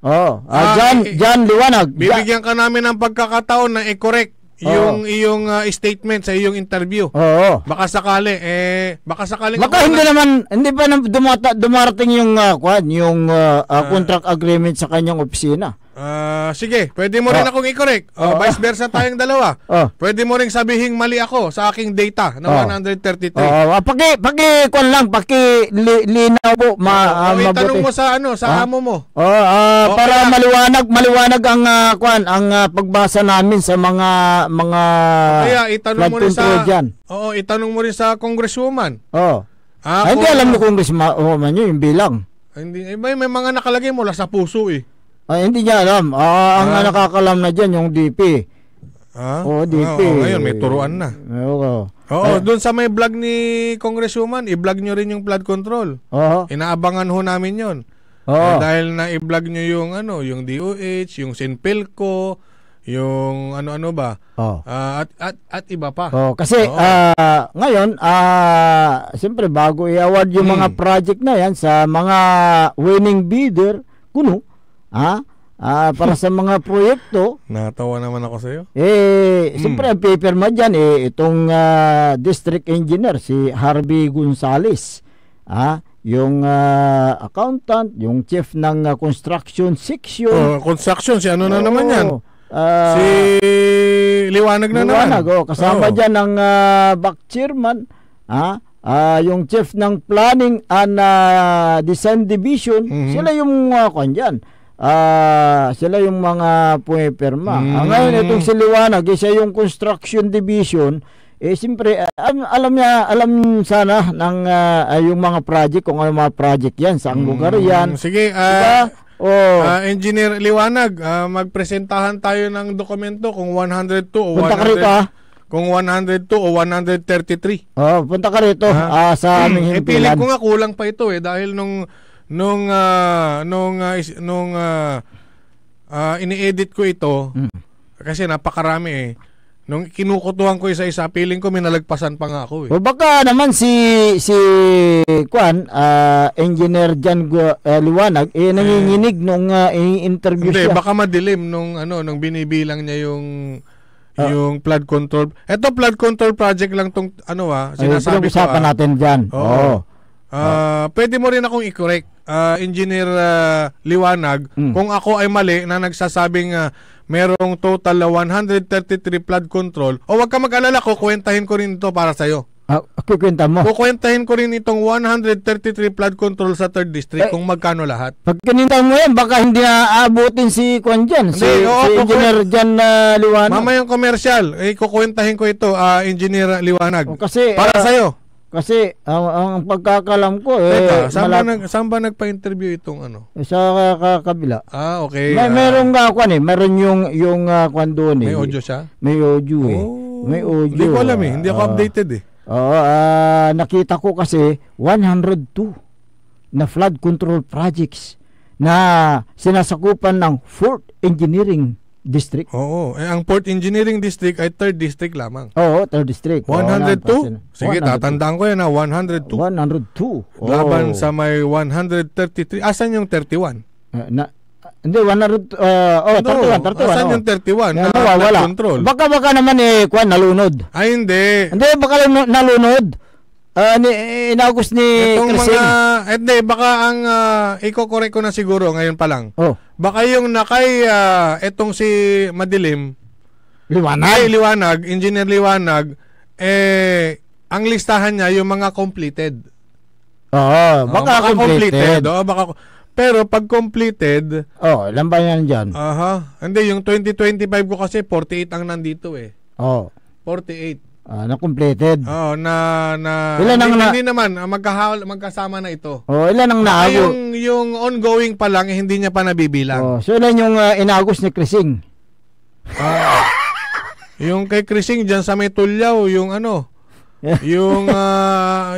Speaker 5: John Liwanag.
Speaker 4: Bibigyan ka namin ng pagkakataon na i-correct yung iyong statement sa iyong interview. Baka sakali
Speaker 5: hindi pa dumarating yung contract agreement sa kanyang opisina.
Speaker 4: Sige, pwede mo rin akong i-correct. Vice versa tayong dalawa. Pwede mo ring sabihing mali ako sa aking data na 133.
Speaker 5: Pakilinaw po mabuti.
Speaker 4: Tanong mo sa amo mo.
Speaker 5: Para maliwanag ang pagbasa namin sa mga
Speaker 4: kaya itanong mo rin
Speaker 5: itanong
Speaker 4: mo rin sa congresswoman.
Speaker 5: Hindi alam mo congresswoman yun, yung bilang.
Speaker 4: Hindi, may mga nakalagay mula sa puso .
Speaker 5: Hindi niya alam. Ang nakakalam na dyan yung DP. DP.
Speaker 4: Ngayon may turuan na. Doon sa may vlog ni Congresswoman, i-vlog nyo rin yung flood control. Inaabangan ho namin yon. Dahil na i-vlog nyo yung yung DOH, yung Sinpelco, yung ano-ano ba. At iba pa.
Speaker 5: Kasi ngayon, siyempre bago i-award yung mga project na yan sa mga winning bidder, para sa mga proyekto.
Speaker 4: Natawa naman ako sa iyo.
Speaker 5: Siyempre ang paperma dyan itong district engineer si Harvey Gonzales. Yung accountant, yung chief ng construction section.
Speaker 4: Construction, si na naman yan? Si Liwanag na naman.
Speaker 5: Kasama dyan ang back chairman, yung chief ng Planning and Design Division, sila yung kwan dyan. Sila yung mga pumipirma. Ngayon, itong si Liwanag, siya yung Construction Division, siyempre, alam sana ng yung mga project, kung ano mga project yan, saang lugar yan.
Speaker 4: Sige,
Speaker 5: diba?
Speaker 4: Engineer Liwanag, magpresentahan tayo ng dokumento kung 102 o
Speaker 5: Punta ka rito,
Speaker 4: kung 102 o 133.
Speaker 5: Punta ka rito sa aming himpilan.
Speaker 4: Piling ko nga kulang pa ito dahil nung ini-edit ko ito, kasi napakarami nung kinukutuhan ko isa-isa, piling ko may nalagpasan pa nga ako
Speaker 5: O baka naman si Engineer Jan Liwanag nanginginig nung interview
Speaker 4: Hindi,
Speaker 5: siya.
Speaker 4: baka madilim nung binibilang niya yung flood control. Ito flood control project lang tong sinasabi ko.
Speaker 5: Pinag-usapan natin diyan.
Speaker 4: Pwede mo rin akong i-correct, Engineer Liwanag, kung ako ay mali na nagsasabing merong total 133 flood control. O wag ka mag-alala, kukwentahin ko rin ito para sa'yo.
Speaker 5: Kukwenta mo?
Speaker 4: Kukwentahin ko rin itong 133 flood control sa 3rd District kung magkano lahat.
Speaker 5: Pag kininta mo yan, baka hindi na aabutin si Kwan dyan, si Engineer Jan Liwanag.
Speaker 4: Mamayang commercial, kukwentahin ko ito, Engineer Liwanag.
Speaker 5: Kasi,
Speaker 4: para sa'yo.
Speaker 5: Kasi ang pagkakalam ko
Speaker 4: saan ba nagpa-interview itong
Speaker 5: sa kabila.
Speaker 4: Okay.
Speaker 5: Meron meron yung kwan doon
Speaker 4: May audio siya?
Speaker 5: May audio May audio.
Speaker 4: Hindi ko alam hindi ako updated
Speaker 5: nakita ko kasi 102 na flood control projects na sinasakupan ng 4th Engineering District.
Speaker 4: Ang 4th Engineering District ay 3rd District lamang.
Speaker 5: 3rd District.
Speaker 4: 102? Sige, 102. Tatandaan ko yan 102.
Speaker 5: 102.
Speaker 4: Laban sa may 133. Asan yung 31?
Speaker 5: Hindi, 100. 31.
Speaker 4: Asan yung 31 na
Speaker 5: flood
Speaker 4: control?
Speaker 5: Baka naman nalunod.
Speaker 4: Ay, hindi.
Speaker 5: Hindi, baka nalunod. Inagos ni Crising.
Speaker 4: Hindi, baka ang iko-correct ko na siguro ngayon pa lang. Baka yung etong si Madilim Liwanag, Engineer Liwanag, ang listahan niya yung mga completed.
Speaker 5: Baka completed.
Speaker 4: Pero pag completed,
Speaker 5: ilan ba yan dyan?
Speaker 4: Hindi, yung 2025 ko kasi 48 ang nandito 48.
Speaker 5: Na-completed.
Speaker 4: Hindi naman magkasama na ito.
Speaker 5: Ilan ang naagos?
Speaker 4: Yung ongoing pa lang hindi niya pa nabibilang.
Speaker 5: So ilan yung inagos ni Crising?
Speaker 4: Yung kay Crising diyan sa may Tulyaw, yung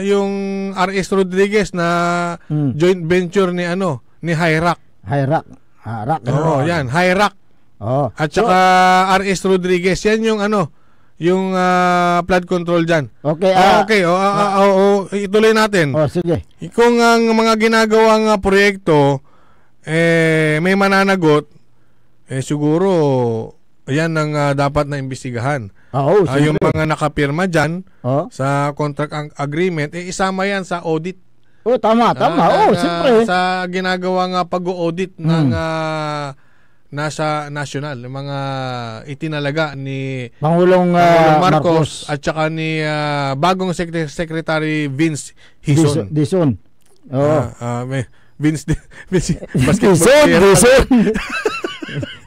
Speaker 4: yung RS Rodriguez na joint venture ni Hyrack.
Speaker 5: Hyrack.
Speaker 4: Yan, Hyrack. At saka RS Rodriguez, yan yung yung flood control dyan.
Speaker 5: Okay.
Speaker 4: Ituloy natin.
Speaker 5: Sige.
Speaker 4: Kung ang mga ginagawang proyekto may mananagot, siguro yan ang dapat na imbestigahan. Yung mga nakapirma dyan sa contract agreement, isama yan sa audit.
Speaker 5: Tama. Siyempre.
Speaker 4: Sa ginagawang pag-audit ng nasa national, yung mga itinalaga ni
Speaker 5: Pangulong
Speaker 4: Marcos at saka ni bagong Secretary Vince Hison.
Speaker 5: Dizon.
Speaker 4: Vince
Speaker 5: Dizon.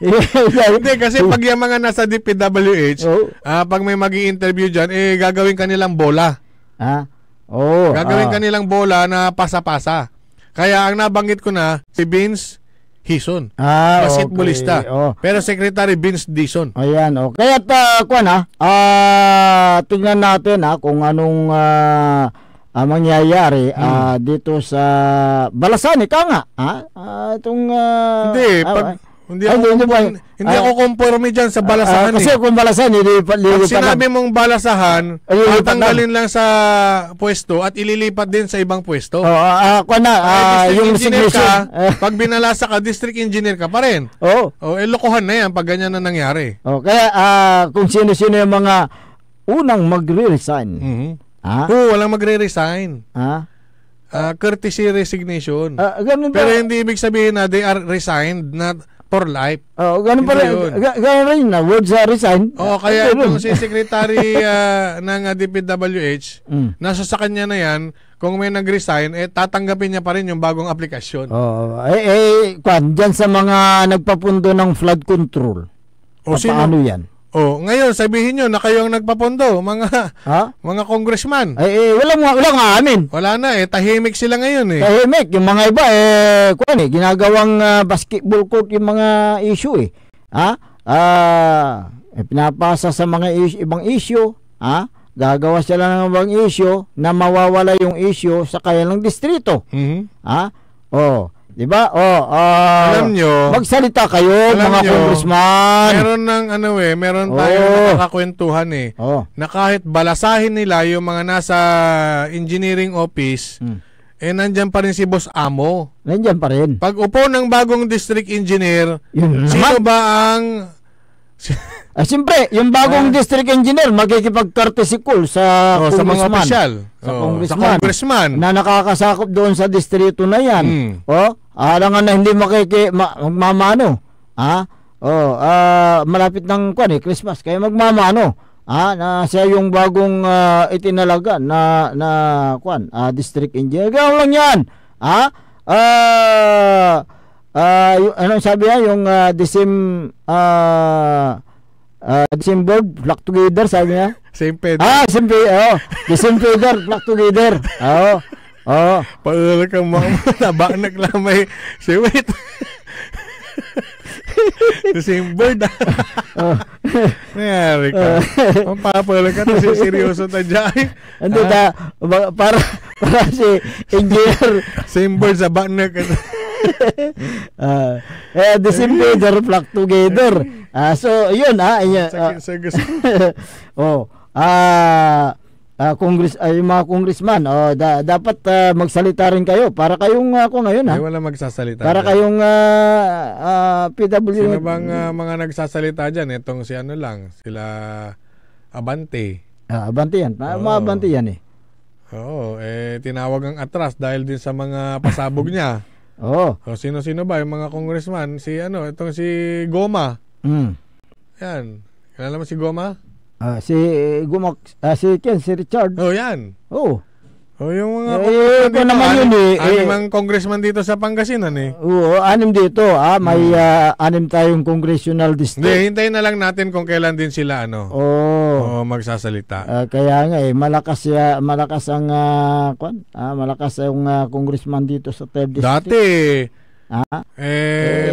Speaker 4: Hindi, kasi pag yung mga nasa DPWH, pag may mag-i-interview dyan, gagawin kanilang bola. Gagawin kanilang bola na pasa-pasa. Kaya ang nabanggit ko na, si Vince Hison, basketballista. Pero Secretary Vince Dizon.
Speaker 5: Ayan, Kaya tingnan natin kung anong mangyayari dito sa Balasan, itong
Speaker 4: hindi ako conforme dyan sa Balasahan.
Speaker 5: Kasi kung Balasahan,
Speaker 4: pag sinabi mong Balasahan, tatanggalin lang sa pwesto at ililipat din sa ibang pwesto.
Speaker 5: Yung
Speaker 4: engineer ka, pag binalasa ka, district engineer ka pa rin. Lokohan na yan pag ganyan na nangyari.
Speaker 5: Kaya kung sino-sino yung mga unang magre-resign.
Speaker 4: Walang magre-resign. Courtesy resignation. Pero hindi ibig sabihin na they are resigned, for life.
Speaker 5: Oh, ganun pa
Speaker 4: Hindi
Speaker 5: rin.
Speaker 4: yun.
Speaker 5: Ganun rin na words resign.
Speaker 4: Kaya
Speaker 5: Ganun.
Speaker 4: itong si Secretary ng DPWH, nasa sa kanya na yan, kung may nag-resign, tatanggapin niya pa rin yung bagong aplikasyon.
Speaker 5: Kwan, dyan sa mga nagpapundo ng flood control. Paano yan?
Speaker 4: Ngayon sabihin nyo na kayo ang nagpapondo, mga congressman.
Speaker 5: Walang amin.
Speaker 4: Wala na tahimik sila ngayon
Speaker 5: Tahimik. Yung mga iba ginagawang basketball court yung mga issue pinapasa sa mga ibang issue, gagawa sila ng ibang issue na mawawala yung issue sa kanilang distrito. Diba?
Speaker 4: Alam nyo,
Speaker 5: magsalita kayo, mga congressman.
Speaker 4: Meron tayong nakakakwentuhan na kahit balasahin nila yung mga nasa engineering office, nandyan pa rin si Boss Amo.
Speaker 5: Nandyan pa rin.
Speaker 4: Pag upo ng bagong district engineer, sino ba ang...
Speaker 5: Siyempre, yung bagong district engineer makikipag-courtesy call sa
Speaker 4: mga opisyal.
Speaker 5: Sa
Speaker 4: congressman
Speaker 5: na nakakasakop doon sa distrito na yan. Alangan na hindi magmamano. Malapit ng Christmas, kaya magmamano. Na siya yung bagong itinalaga na district engineer. Ganoon lang yan. Anong sabi niya? Yung December, flock together, sabi niya.
Speaker 4: Same feather.
Speaker 5: December, flock together.
Speaker 4: Paula kang mga naglamay. Say, wait. The same bird. Nangyari ka. Papaula ka na seryoso ta dyan.
Speaker 5: Para si engineer.
Speaker 4: Same bird sa baknak.
Speaker 5: December, flock together. So, yun yung mga congressman, dapat magsalita rin kayo para kayong ako ngayon
Speaker 4: wala magsasalita.
Speaker 5: Para kayong PW.
Speaker 4: Sino bang mga nagsasalita dyan? Itong si sila Abante.
Speaker 5: Abante yan. Mga Abante yan
Speaker 4: tinawag ang atras dahil din sa mga pasabog niya. Sino-sino ba yung mga congressman? Itong si Goma. Yan. Kilala mo si Goma?
Speaker 5: Si Richard.
Speaker 4: Yan. Yung mga
Speaker 5: anim
Speaker 4: congressman dito sa Pangasinan
Speaker 5: anim dito. May anim tayong congressional district.
Speaker 4: Hindi, hintayin na lang natin kung kailan din sila magsasalita.
Speaker 5: Kaya nga malakas ang malakas ang congressman dito sa 3rd district.
Speaker 4: Dati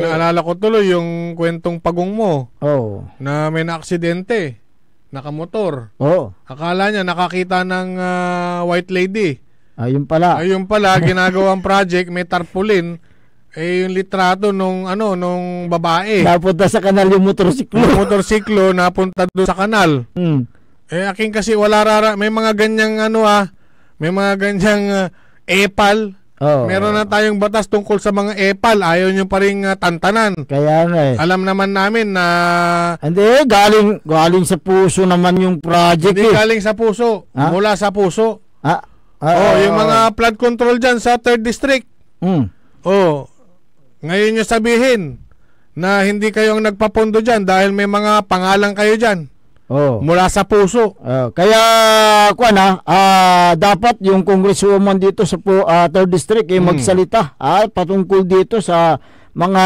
Speaker 4: naalala ko tuloy yung kwentong pagong mo na may na-aksidente. Nakamotor. Akala niya nakakita ng white lady.
Speaker 5: Ayun pala,
Speaker 4: ginagawang project, may tarpaulin. Yung litrato nung babae.
Speaker 5: Napunta sa kanal yung motorsiklo.
Speaker 4: Yung motorsiklo napunta doon sa kanal. Akin kasi may mga ganyang may mga ganyang epal. Meron na tayong batas tungkol sa mga epal. Ayaw nyo pa rin tantanan.
Speaker 5: Kaya nga
Speaker 4: alam naman namin na...
Speaker 5: Hindi, galing sa puso naman yung project.
Speaker 4: Hindi galing sa puso. Mula sa puso. Yung mga flood control dyan sa 3rd district. Ngayon nyo sabihin na hindi kayong nagpapondo dyan dahil may mga pangalan kayo dyan. Mula sa puso.
Speaker 5: Kaya dapat yung congresswoman dito sa 3rd district magsalita patungkol dito sa mga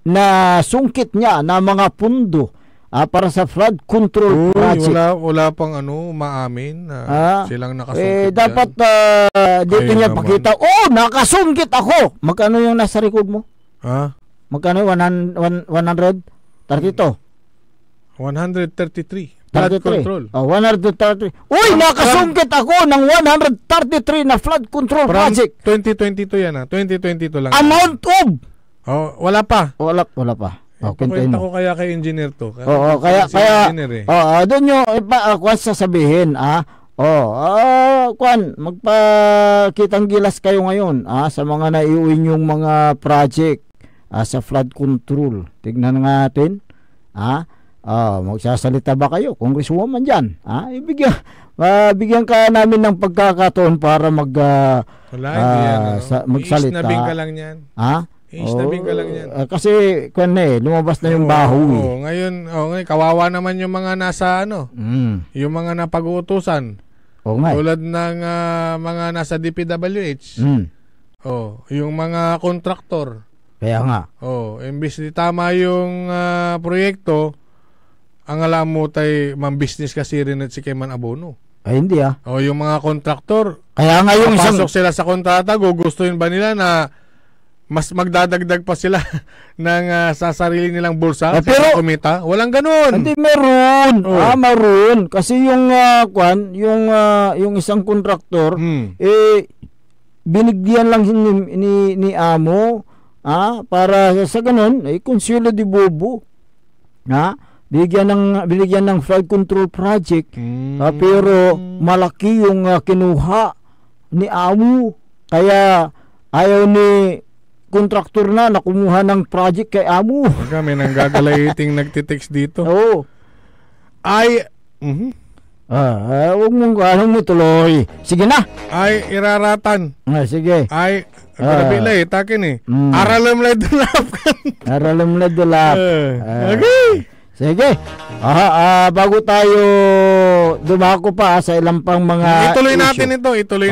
Speaker 5: nasungkit niya na mga pundo para sa flood control project.
Speaker 4: Wala pang maamin na silang nakasungkit.
Speaker 5: Dapat dito niya pakita, nakasungkit ako. Magkano yung nasa record mo? Magkano? 132?
Speaker 4: 133.
Speaker 5: 133. 133. Uy, nakasungkit ako ng 133 na flood control project.
Speaker 4: 2022 yan 2022 lang.
Speaker 5: Amount of?
Speaker 4: Wala pa.
Speaker 5: Wala pa.
Speaker 4: Kwenta ko kaya kay engineer to.
Speaker 5: Kaya doon nyo sasabihin magpakitang gilas kayo ngayon sa mga naiuwi yung mga project sa flood control. Tignan natin. Magsasalita ba kayo, congresswoman dyan? Bigyan ka namin ng pagkakataon para magsalita.
Speaker 4: Nabing ka lang yan. Istabing ka lang yan.
Speaker 5: Kasi lumabas na yung baho.
Speaker 4: Ngayon, kawawa naman yung mga nasa yung mga napag-uutusan. Tulad ng mga nasa DPWH. Yung mga kontraktor.
Speaker 5: Kaya nga.
Speaker 4: Imbis di tama yung proyekto, ang alam mo tay business kasi rin at si Keman Abono.
Speaker 5: Ay, hindi
Speaker 4: yung mga kontraktor.
Speaker 5: Kaya nga yung
Speaker 4: pasok sila sa kontrata, gugustuhin ba nila na mas magdadagdag pa sila ng sa sarili nilang bulsa pero kumita? Walang ganun.
Speaker 5: Hindi, meron. Meron. Kasi yung yung isang kontraktor binigyan lang ni amo para sa ganun konsuelo di bobo. Binigyan ng flood control project. Pero malaki yung kinuha ni amo. Kaya ayaw ni kontraktor na kumuha ng project kay amo.
Speaker 4: May nanggagalayiting nagtitext dito.
Speaker 5: Huwag mo tuloy. Sige na.
Speaker 4: Iraratan.
Speaker 5: Sige.
Speaker 4: Bilay, takin Aralam lay dulap.
Speaker 5: Aralam lay dulap.
Speaker 4: Okay.
Speaker 5: Sige. Bago tayo dumako pa sa ilang pang mga
Speaker 4: ituloy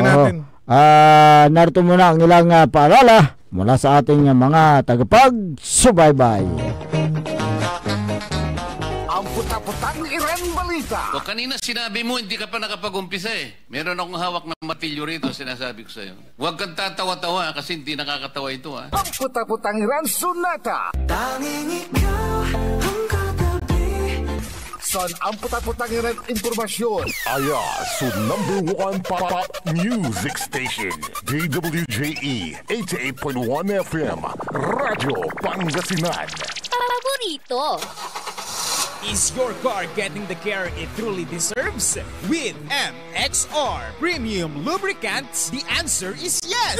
Speaker 4: natin.
Speaker 5: Narito muna ang ilang paalala mula sa ating mga tagapagsubaybay.
Speaker 2: Ang puta-putang Iran balita.
Speaker 8: Kanina sinabi mo hindi ka pa nakapag-umpisa Meron akong hawak na martilyo rito, sinasabi ko sa'yo. Huwag kang tatawa-tawa kasi hindi nakakatawa ito
Speaker 2: Ang puta-putang Iran sonata.
Speaker 6: Tanging ikaw ang katabi.
Speaker 2: Son, ang puta-putang Iran impormasyon. Su number 1 pop music station. DWJE 88.1 FM. Radyo Pangasinan.
Speaker 7: Paborito.
Speaker 11: Is your car getting the care it truly deserves? With MXR Premium Lubricants, the answer is yes!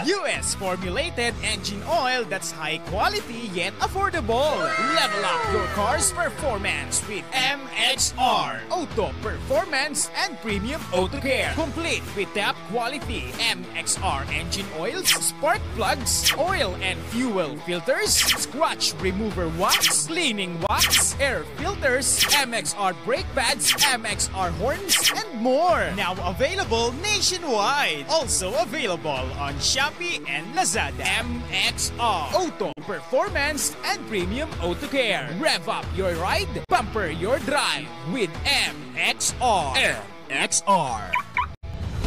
Speaker 11: US formulated engine oil that's high quality yet affordable. Level up your car's performance with MXR Auto Performance and Premium Auto Care. Complete with top quality MXR engine oils, spark plugs, oil and fuel filters, scratch remover wax, cleaning wax, air filters, MXR brake pads, MXR horns, and more. Now available nationwide. Also available on Shopee and Lazada. MXR Auto Performance and Premium Auto Care. Rev up your ride, bumper your drive with MXR. MXR.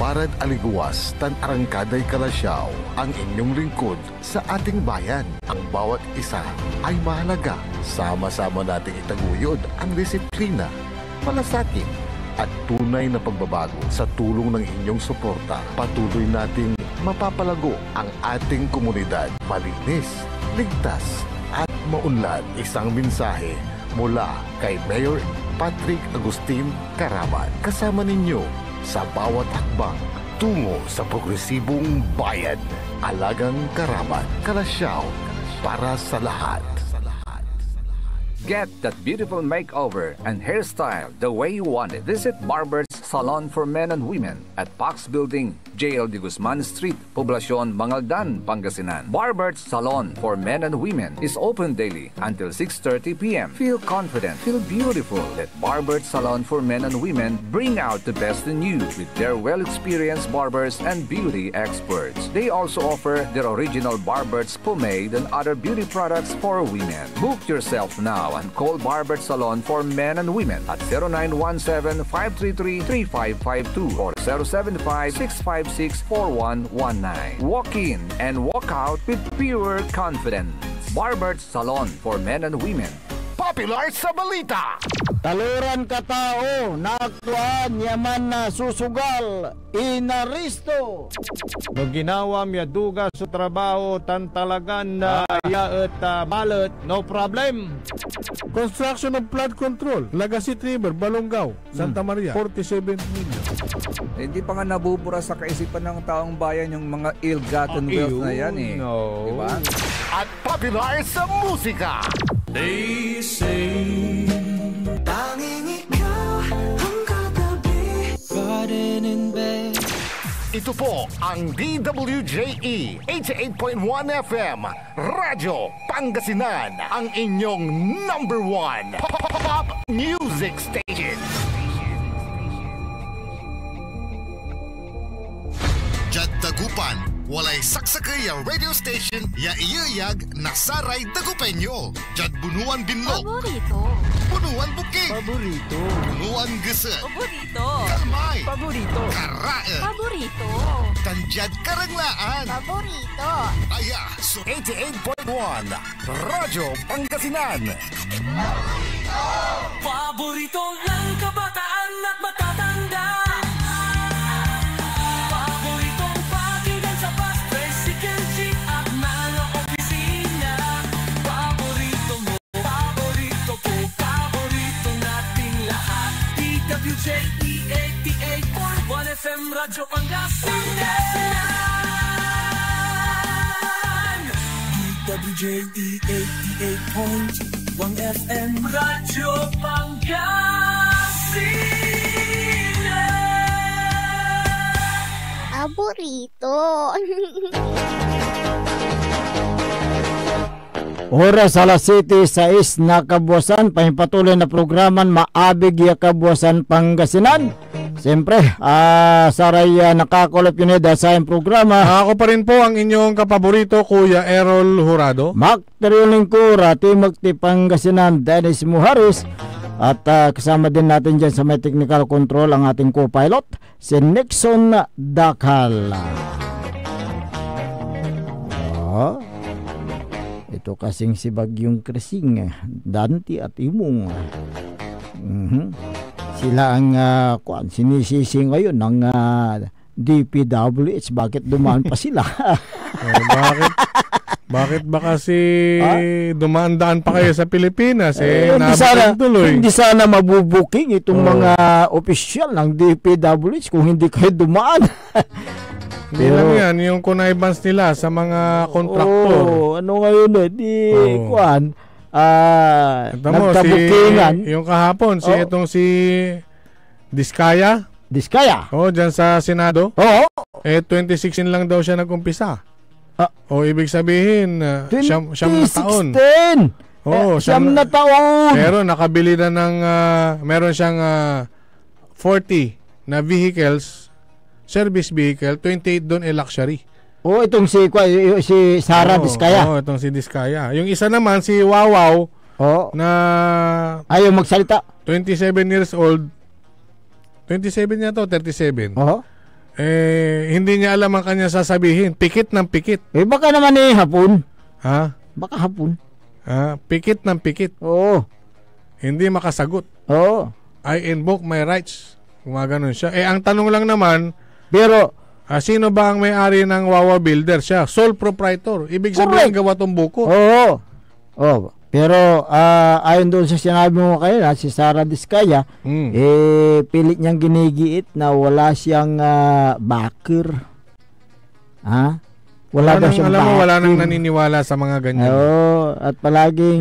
Speaker 1: Parad aliguas, tan arangkaday kalasyaw, ang inyong lingkod sa ating bayan. Ang bawat isa ay mahalaga. Sama-sama nating itaguyod ang disiplina, malasakit, at tunay na pagbabago. Sa tulong ng inyong suporta, patuloy nating mapapalago ang ating komunidad. Malinis, ligtas, at maunlad. Isang mensahe mula kay Mayor Patrick Agustin Caraman. Kasama ninyo sa bawat hakbang tungo sa progresibong bayan. Alagang Caraman, Kalasyaw, para sa lahat.
Speaker 10: Get that beautiful makeover and hairstyle the way you want it. Visit Barber's Salon for Men and Women at Pax Building, JL de Guzman Street, Poblacion, Mangaldan, Pangasinan. Barber's Salon for Men and Women is open daily until 6:30 p.m. Feel confident, feel beautiful. Let Barber's Salon for Men and Women bring out the best in you with their well-experienced barbers and beauty experts. They also offer their original Barber's pomade and other beauty products for women. Book yourself now and call Barber's Salon for Men and Women at 0917-533-3552 or 075-656-4119. Walk in and walk out with pure confidence. Barber's Salon for Men and Women.
Speaker 2: Popular sa balita.
Speaker 5: Taluran ka tao, nakuan yaman na susugal, inaristo. No ginawa miya duga sa trabaho, tan talagan na yaet balot, no problem.
Speaker 4: Construction of flood control, Lagasit River, Balongaw, Santa Maria, 47 million.
Speaker 12: Hindi pa nga nabubura sa kaisipan ng taong bayan yung mga ill-gotten wealth na yan
Speaker 5: No.
Speaker 12: Diba?
Speaker 2: At popular sa musika.
Speaker 6: They say tanging ikaw ang katabi. Garden in bed.
Speaker 1: Ito po ang DWJE 88.1 FM Radyo Pangasinan, ang inyong number 1 pop music station.
Speaker 3: Jad Dagupan, walay saksakay ya radio station ya iyayag nasaray Dagupenyo. Jad bunuan binlog.
Speaker 13: Paborito.
Speaker 3: Bunuan buking.
Speaker 13: Paborito.
Speaker 3: Bunuan gese.
Speaker 13: Paborito.
Speaker 3: Kalmay.
Speaker 13: Paborito.
Speaker 3: Karae.
Speaker 13: Paborito.
Speaker 3: Tanjad karanglaan.
Speaker 7: Paborito.
Speaker 3: Aya, so
Speaker 1: 88.1 Radyo Pangasinan.
Speaker 6: Paborito ng kabataan at matatanda. Paboritong pakinggan sa bus, tricycle, jeep at mga opisina. Paborito mo, paborito ko, paborito nating lahat. DWJE 88.1 FM Radyo Pangasinan. DWJE 88.1 FM Radyo Pangasinan.
Speaker 7: Paborito.
Speaker 5: Oras alas 7:06 na kabuwasan, pahimpatuloy na programan Maabig ya Kabuwasan Pangasinan. Siyempre, saray nakakulap yun sa yung programa.
Speaker 4: Ako pa rin po ang inyong kapaborito, Kuya Errol Jurado.
Speaker 5: Magterialing ko, Rati Magti Pangasinan, Dennis Muharis. At kasama din natin dyan sa may technical control ang ating co-pilot, si Nixon Dakal. Ito kasing si Bagyong Krising, Dante at Imong. Sila ang sinisisi ngayon ng DPWH. Bakit dumaan pa sila?
Speaker 4: Bakit ba kasi dumaan-daan pa kayo sa Pilipinas?
Speaker 5: Hindi sana mabubuking itong mga opisyal ng DPWH kung hindi kayo dumaan.
Speaker 4: Hindi lang yan, yung connivance nila sa mga kontraktor.
Speaker 5: Ano ngayon kuan? Nagkabukingan.
Speaker 4: Yung kahapon, itong si Diskaya. Dyan sa Senado. 2016 lang daw siya nag-umpisa. Ibig sabihin, siyam na taon.
Speaker 5: 2016! Siyam na taon!
Speaker 4: Pero nakabili na ng, meron siyang 40 na vehicles, service vehicle, 28 doon luxury.
Speaker 5: Itong si Sara Diskaya.
Speaker 4: Itong si Diskaya. Yung isa naman, si Wawaw, na
Speaker 5: ayaw magsalita.
Speaker 4: 27 years old. 27 niya to, 37. Hindi niya alam ang kanya sasabihin. Pikit ng pikit.
Speaker 5: Baka naman hapon.
Speaker 4: Ha?
Speaker 5: Baka hapon.
Speaker 4: Pikit ng pikit. Hindi makasagot. I invoke my rights. Gumaganon siya. Ang tanong lang naman,
Speaker 5: pero
Speaker 4: sino ba ang may-ari ng Wawa Builder? Siya, sole proprietor. Ibig sabihin, gawa tong buko.
Speaker 5: Pero ayon doon sa sinabi mo kayo na si Sara Diskaya, pilit niyang ginigiit na wala siyang backer. Wala daw siyang backer.
Speaker 4: Wala nang naniniwala sa mga ganyan.
Speaker 5: At palaging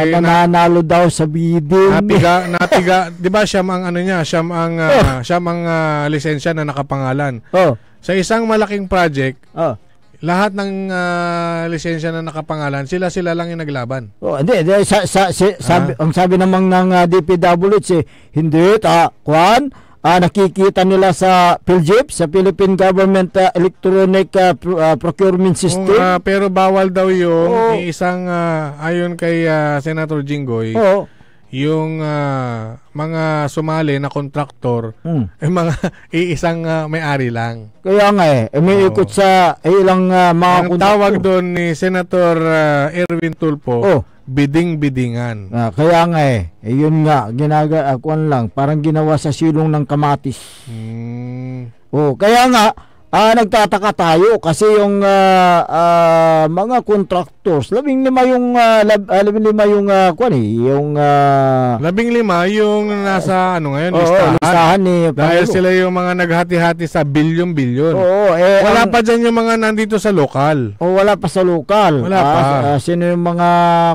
Speaker 5: nananalo daw sa bidding.
Speaker 4: Napiga, 'di ba siya ang ano niya, siya ang lisensya na nakapangalan. Sa isang malaking project, lahat ng lisensya na nakapangalan, sila lang yung naglaban.
Speaker 5: Hindi. Ang sabi namang ng DPWH, hindi, nakikita nila sa PhilGIP, sa Philippine Government Electronic Procurement System.
Speaker 4: Pero bawal daw yung isang, ayon kay Senator Jinggoy, yung mga sumali na kontraktor, mga iisang may-ari lang.
Speaker 5: Kaya nga may ikot sa ilang mga
Speaker 4: ang tawag doon ni Senator Erwin Tulfo, bidding-biddingan.
Speaker 5: Kaya nga yun nga, ginagakuan lang, parang ginawa sa silong ng kamatis. Kaya nga, nagtataka tayo kasi yung mga contractors, 15 yung
Speaker 4: 15 yung nasa ngayon, listahan
Speaker 5: ni
Speaker 4: dahil sila yung mga naghati-hati sa bilyon-bilyon. Wala pa dyan yung mga nandito sa lokal.
Speaker 5: Wala pa sa lokal.
Speaker 4: Wala pa.
Speaker 5: Sino yung mga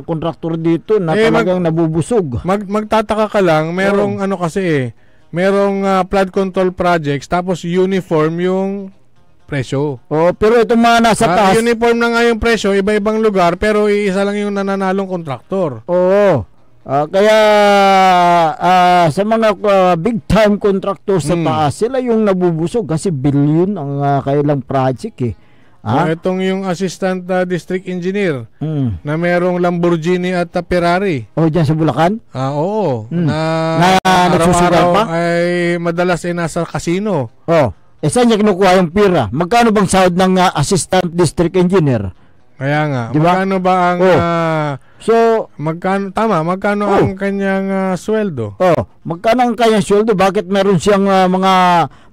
Speaker 5: kontraktor dito na talagang nabubusog?
Speaker 4: Magtataka ka lang, merong merong flood control projects, tapos uniform yung presyo.
Speaker 5: Oh, pero itong mga nasa taas.
Speaker 4: Uniform na nga yung presyo, iba-ibang lugar, pero iisa lang yung nananalong kontraktor.
Speaker 5: Oo. Kaya sa mga big time contractors sa taas, sila yung nabubusog kasi billion ang kailang project eh.
Speaker 4: Itong yung assistant district engineer na merong Lamborghini at Ferrari.
Speaker 5: Diyan sa Bulacan?
Speaker 4: Oo.
Speaker 5: Na
Speaker 4: araw-araw ay madalas ay nasa casino.
Speaker 5: Saan niya kinukuha yung pira? Magkano bang sahod ng assistant district engineer?
Speaker 4: Kaya nga,
Speaker 5: diba?
Speaker 4: Magkano ba ang magkano ang kanyang sweldo?
Speaker 5: Magkano ang kanyang sweldo? Bakit meron siyang mga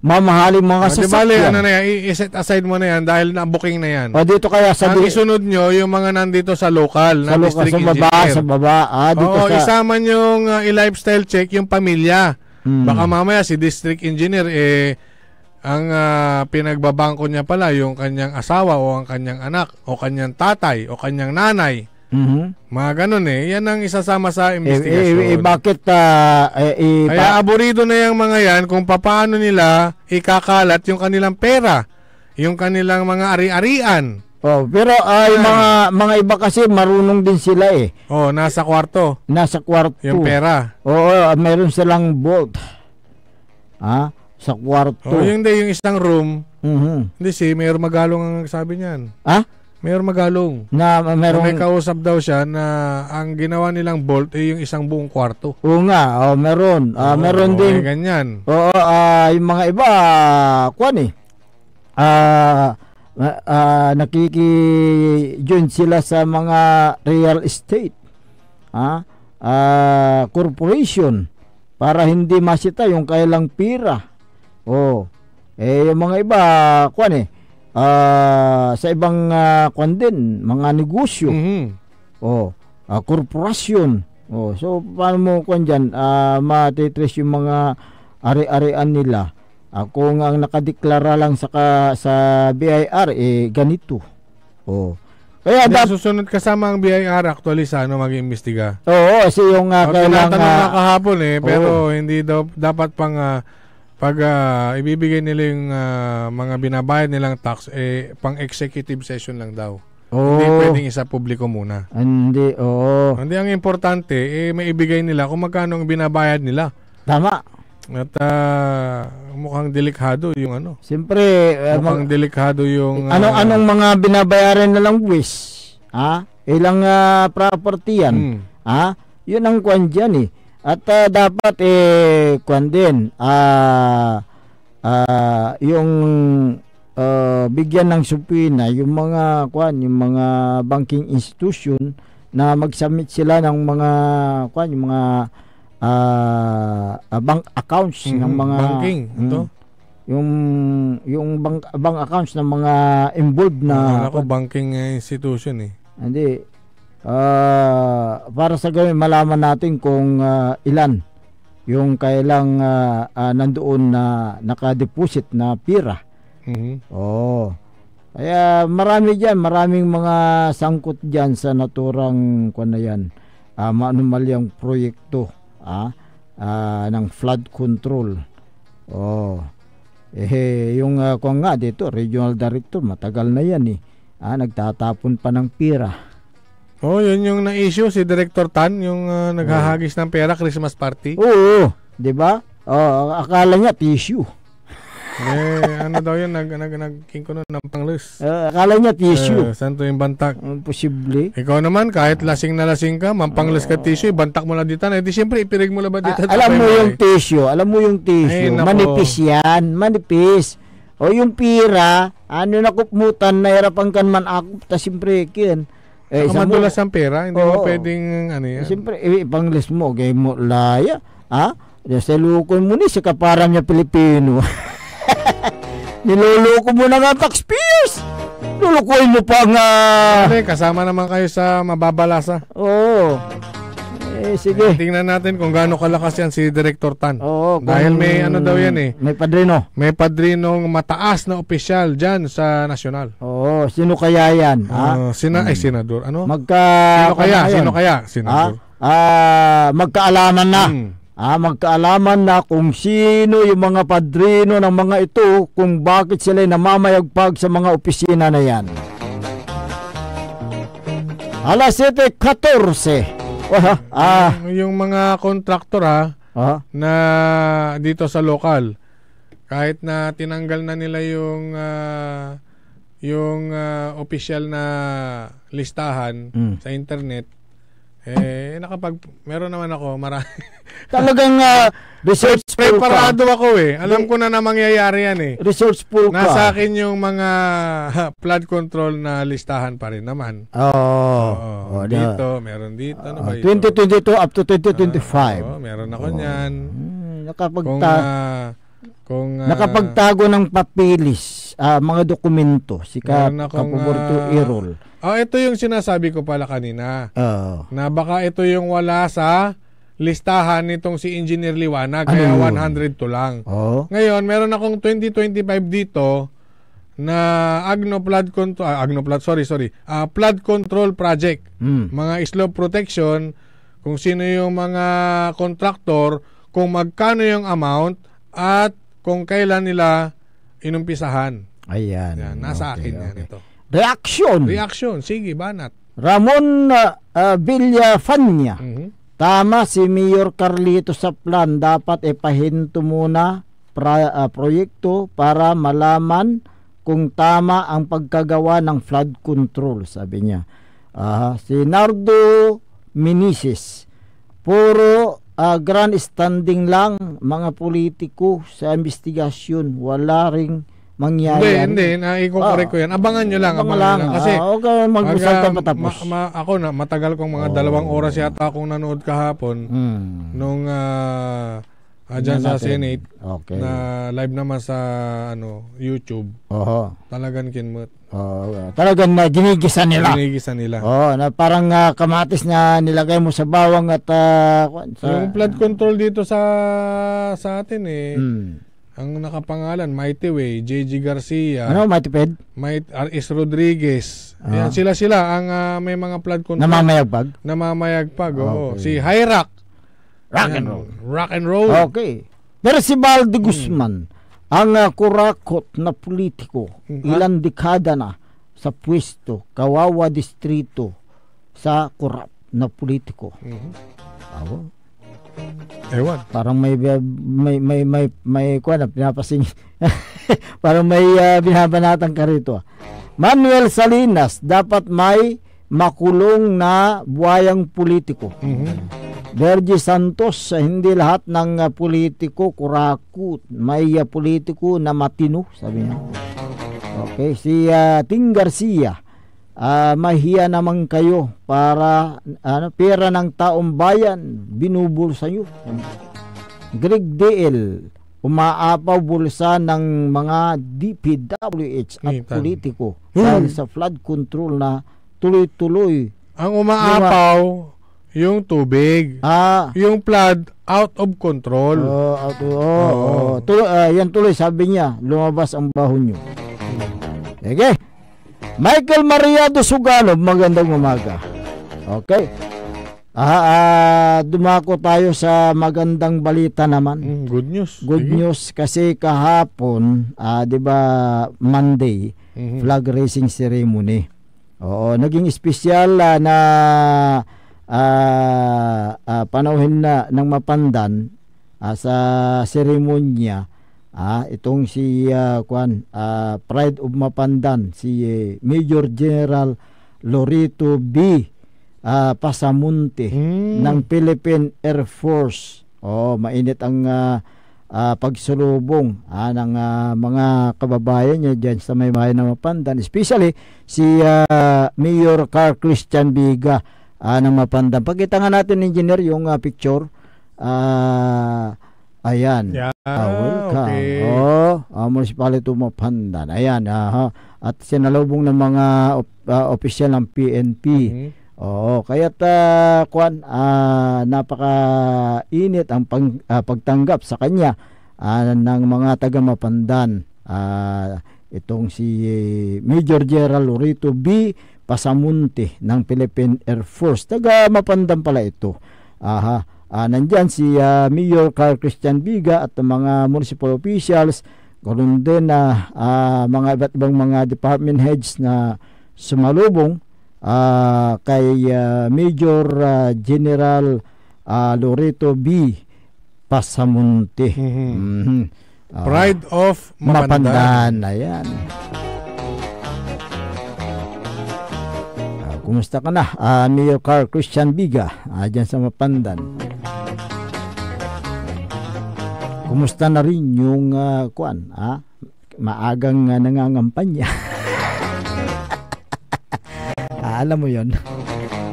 Speaker 5: mamahaling mga sasakyan?
Speaker 4: Ano na yan, i-set aside mo na yan dahil na-booking na yan.
Speaker 5: Dito kaya sa
Speaker 4: ang isunod nyo, yung mga nandito sa local, na district engineer.
Speaker 5: Sa baba. Dito
Speaker 4: isama nyo yung i-lifestyle check yung pamilya. Baka mamaya si district engineer, ang pinagbabangko niya pala yung kanyang asawa o ang kanyang anak o kanyang tatay o kanyang nanay. Mga ganun yan ang isasama sa investigasyon.
Speaker 5: Bakit
Speaker 4: kaya aburido na yung mga yan kung paano nila ikakalat yung kanilang pera, yung kanilang mga ari-arian.
Speaker 5: Pero yung mga iba kasi marunong din sila
Speaker 4: nasa kwarto.
Speaker 5: Nasa kwarto.
Speaker 4: Yung pera.
Speaker 5: Meron silang vault. Sa kwarto.
Speaker 4: Yung isang room. Hindi Mayor Magalong ang sabi niyan. Mayor Magalong.
Speaker 5: Na
Speaker 4: may kausap daw siya na ang ginawa nilang vault yung isang buong kwarto.
Speaker 5: Oo nga, meron. Meron din.
Speaker 4: Ganyan.
Speaker 5: Yung mga iba, nakiki-join sila sa mga real estate. Corporation para hindi masita yung kailang pira. Yung mga iba, sa ibang din, mga negosyo. Korporasyon. So, paano mo dyan, matitrace yung mga ari-arian nila. Kung ang nakadeklara lang sa BIR, ganito.
Speaker 4: Kaya susunod kasama ang BIR actually sa mag-iimbestiga.
Speaker 5: Kasi yung
Speaker 4: tinatanong na kahapon pero hindi daw dapat pang pag ibibigay nila yung mga binabayad nilang tax pang executive session lang daw. Hindi pwedeng isa publiko muna.
Speaker 5: Hindi
Speaker 4: ang importante may ibigay nila kung magkano ang binabayad nila.
Speaker 5: Tama.
Speaker 4: At mukhang delikado yung
Speaker 5: Siyempre
Speaker 4: mukhang delikado yung
Speaker 5: anong mga binabayaran na lang wish. Ilang property yan. Yun ang kwan dyan At dapat din yung bigyan ng supina yung mga yung mga banking institution na mag-submit sila ng mga yung mga bank accounts ng mga
Speaker 4: banking
Speaker 5: yung bank accounts ng mga involved na
Speaker 4: banking institution
Speaker 5: Hindi para sa gawin malaman natin kung ilan yung kailang nandoon na naka-deposit na pira. Kaya maraming mga sangkot diyan sa naturang maanumalyang proyekto ng flood control. Yung dito regional director matagal na yan nagtatapon pa ng pira.
Speaker 4: Yun yung na-issue si Director Tan, yung naghahagis ng pera Christmas party.
Speaker 5: Oo, 'di ba? Akala niya tissue.
Speaker 4: Ano daw yun, nagking ko ng panglis.
Speaker 5: Akala niya tissue.
Speaker 4: Santo yung bantak.
Speaker 5: Posible.
Speaker 4: Ikaw naman, kahit lasing na lasing ka, mampanglis ka tissue, bantak mo lang dito. Di siyempre, ipirig mo lang ba dito?
Speaker 5: Alam mo yung tissue. Manipis yan. Manipis. Yung pira, nakupmutan, nahirapan kan man ako, ta siyempre,
Speaker 4: madulas ang pera, hindi mo pwedeng yan.
Speaker 5: Siyempre, ipanglis mo, gay mo laya. Sa lukon mo ni, sa kaparan niya Pilipino. Niloloko mo na nga taxpayers. Lulukuin mo pa nga.
Speaker 4: Kasama naman kayo sa mababalasa.
Speaker 5: Sige.
Speaker 4: Tingnan natin kung gaano kalakas yan si Director Tan. Dahil may daw yan
Speaker 5: May padrino.
Speaker 4: May padrinong mataas na opisyal dyan sa nasyonal.
Speaker 5: Sino kaya yan?
Speaker 4: Senador.
Speaker 5: Sino kaya?
Speaker 4: Senador.
Speaker 5: Magkaalaman na. magkaalaman na kung sino yung mga padrino ng mga ito, kung bakit sila namamayagpag sa mga opisina na yan. Alas 7:14.
Speaker 4: Yung mga kontraktor na dito sa lokal, kahit na tinanggal na nila yung official na listahan sa internet, meron naman ako marami.
Speaker 5: Talagang resourceful
Speaker 4: preparado ako Alam ko na mangyayari yan
Speaker 5: Resourceful ka.
Speaker 4: Nasa akin yung mga flood control na listahan pa rin naman. Dito, meron dito. Ano ba ito?
Speaker 5: 2022 up to 2025.
Speaker 4: Meron ako niyan.
Speaker 5: Nakapagtago ng papilis, mga dokumento, si Kapaborito Errol.
Speaker 4: Ito yung sinasabi ko pala kanina. Na baka ito yung wala sa listahan nitong si Engineer Liwanag, kaya 102 lang. Ngayon, meron akong 2025 dito na flood control project. Mga slope protection, kung sino yung mga contractor, kung magkano yung amount, at kung kailan nila inumpisahan.
Speaker 5: Ayan.
Speaker 4: Nasa akin yan ito.
Speaker 5: Reaction.
Speaker 4: Sige, banat.
Speaker 5: Ramon Villafania. Tama si Mayor Carlito sa plan. Dapat ipahinto muna proyekto para malaman kung tama ang pagkagawa ng flood control, sabi niya. Si Nardo Minisis. Puro grandstanding lang mga politiko sa investigasyon. Wala ring mangyayari.
Speaker 4: Hindi, iko-correct ko yan. Abangan nyo lang. Kasi
Speaker 5: mag-usap patapos.
Speaker 4: Ako na, matagal kong mga 2 oras yata akong nanood kahapon nung dyan sa Senate na live naman sa YouTube. Talagang kinmut.
Speaker 5: Talagang ginigisa nila. Na parang kamatis na nilagay mo sa bawang at
Speaker 4: yung flood control dito sa atin ang nakapangalan Mighty Way, JG Garcia.
Speaker 5: Mighty Ped?
Speaker 4: R.S. Rodriguez. Yan, sila ang may mga flood control. Namamayagpag. Si Hyrack. Rock and roll.
Speaker 5: Okay. Pero si Baldi Guzman, ang kurakot na politiko, ilang dekada na sa pwesto, Kawawa Distrito, sa kurap na politiko.
Speaker 4: Ewan.
Speaker 5: Parang may pinapasing parang may binabanatan ka rito. Manuel Salinas, dapat may makulong na buhayang politiko. Bergie Santos, hindi lahat ng politiko kurakot, may politiko na matino, sabi niya. Okay, si Ting Garcia, mahiya naman kayo para pera ng taong bayan binubulsa nyo. Greg DL, umaapaw bulsa ng mga DPWH at politiko dahil sa flood control na tuloy-tuloy.
Speaker 4: Ang umaapaw yung tubig, yung flood out of control.
Speaker 5: Yan tuloy, sabi niya, lumabas ang baho nyo. Okay. Michael Maria de Suganov, magandang umaga. Okay. Dumako tayo sa magandang balita naman.
Speaker 4: Good news.
Speaker 5: Good news kasi kahapon, 'di ba, Monday, flag raising ceremony. Naging espesyal na panauhin na ng Mapandan sa seremonya. Itong si Pride of Mapandan, si Major General Lorito B. Pasamunte ng Philippine Air Force. Mainit ang pagsulubong ng mga kababayan niya dyan sa may bahay ng Mapandan, especially si Mayor Carl Christian Biga ng Mapandan. Pakita nga natin, engineer, yung picture. Ayan. Welcome.
Speaker 4: Okay.
Speaker 5: Municipality of Mapandan. Ayan. At sinalubong ng mga opisyal ng PNP. Kaya't napaka-init ang pagtanggap sa kanya ng mga taga Mapandan. Itong si Major General Lorito B. Pasamunte ng Philippine Air Force. Taga Mapandan pala ito. nandyan si Mayor Carl Christian Biga at ang mga municipal officials, ganoon din na mga iba't ibang mga department heads na sumalubong kay Major General Loreto B. Pasamonte.
Speaker 4: Pride of Mapandan.
Speaker 5: Ayan. Kumusta ka na, Mayor Carl Christian Biga, dyan sa Mapandan? Kumusta na rin yung maagang nangangampanya? Alam mo yon,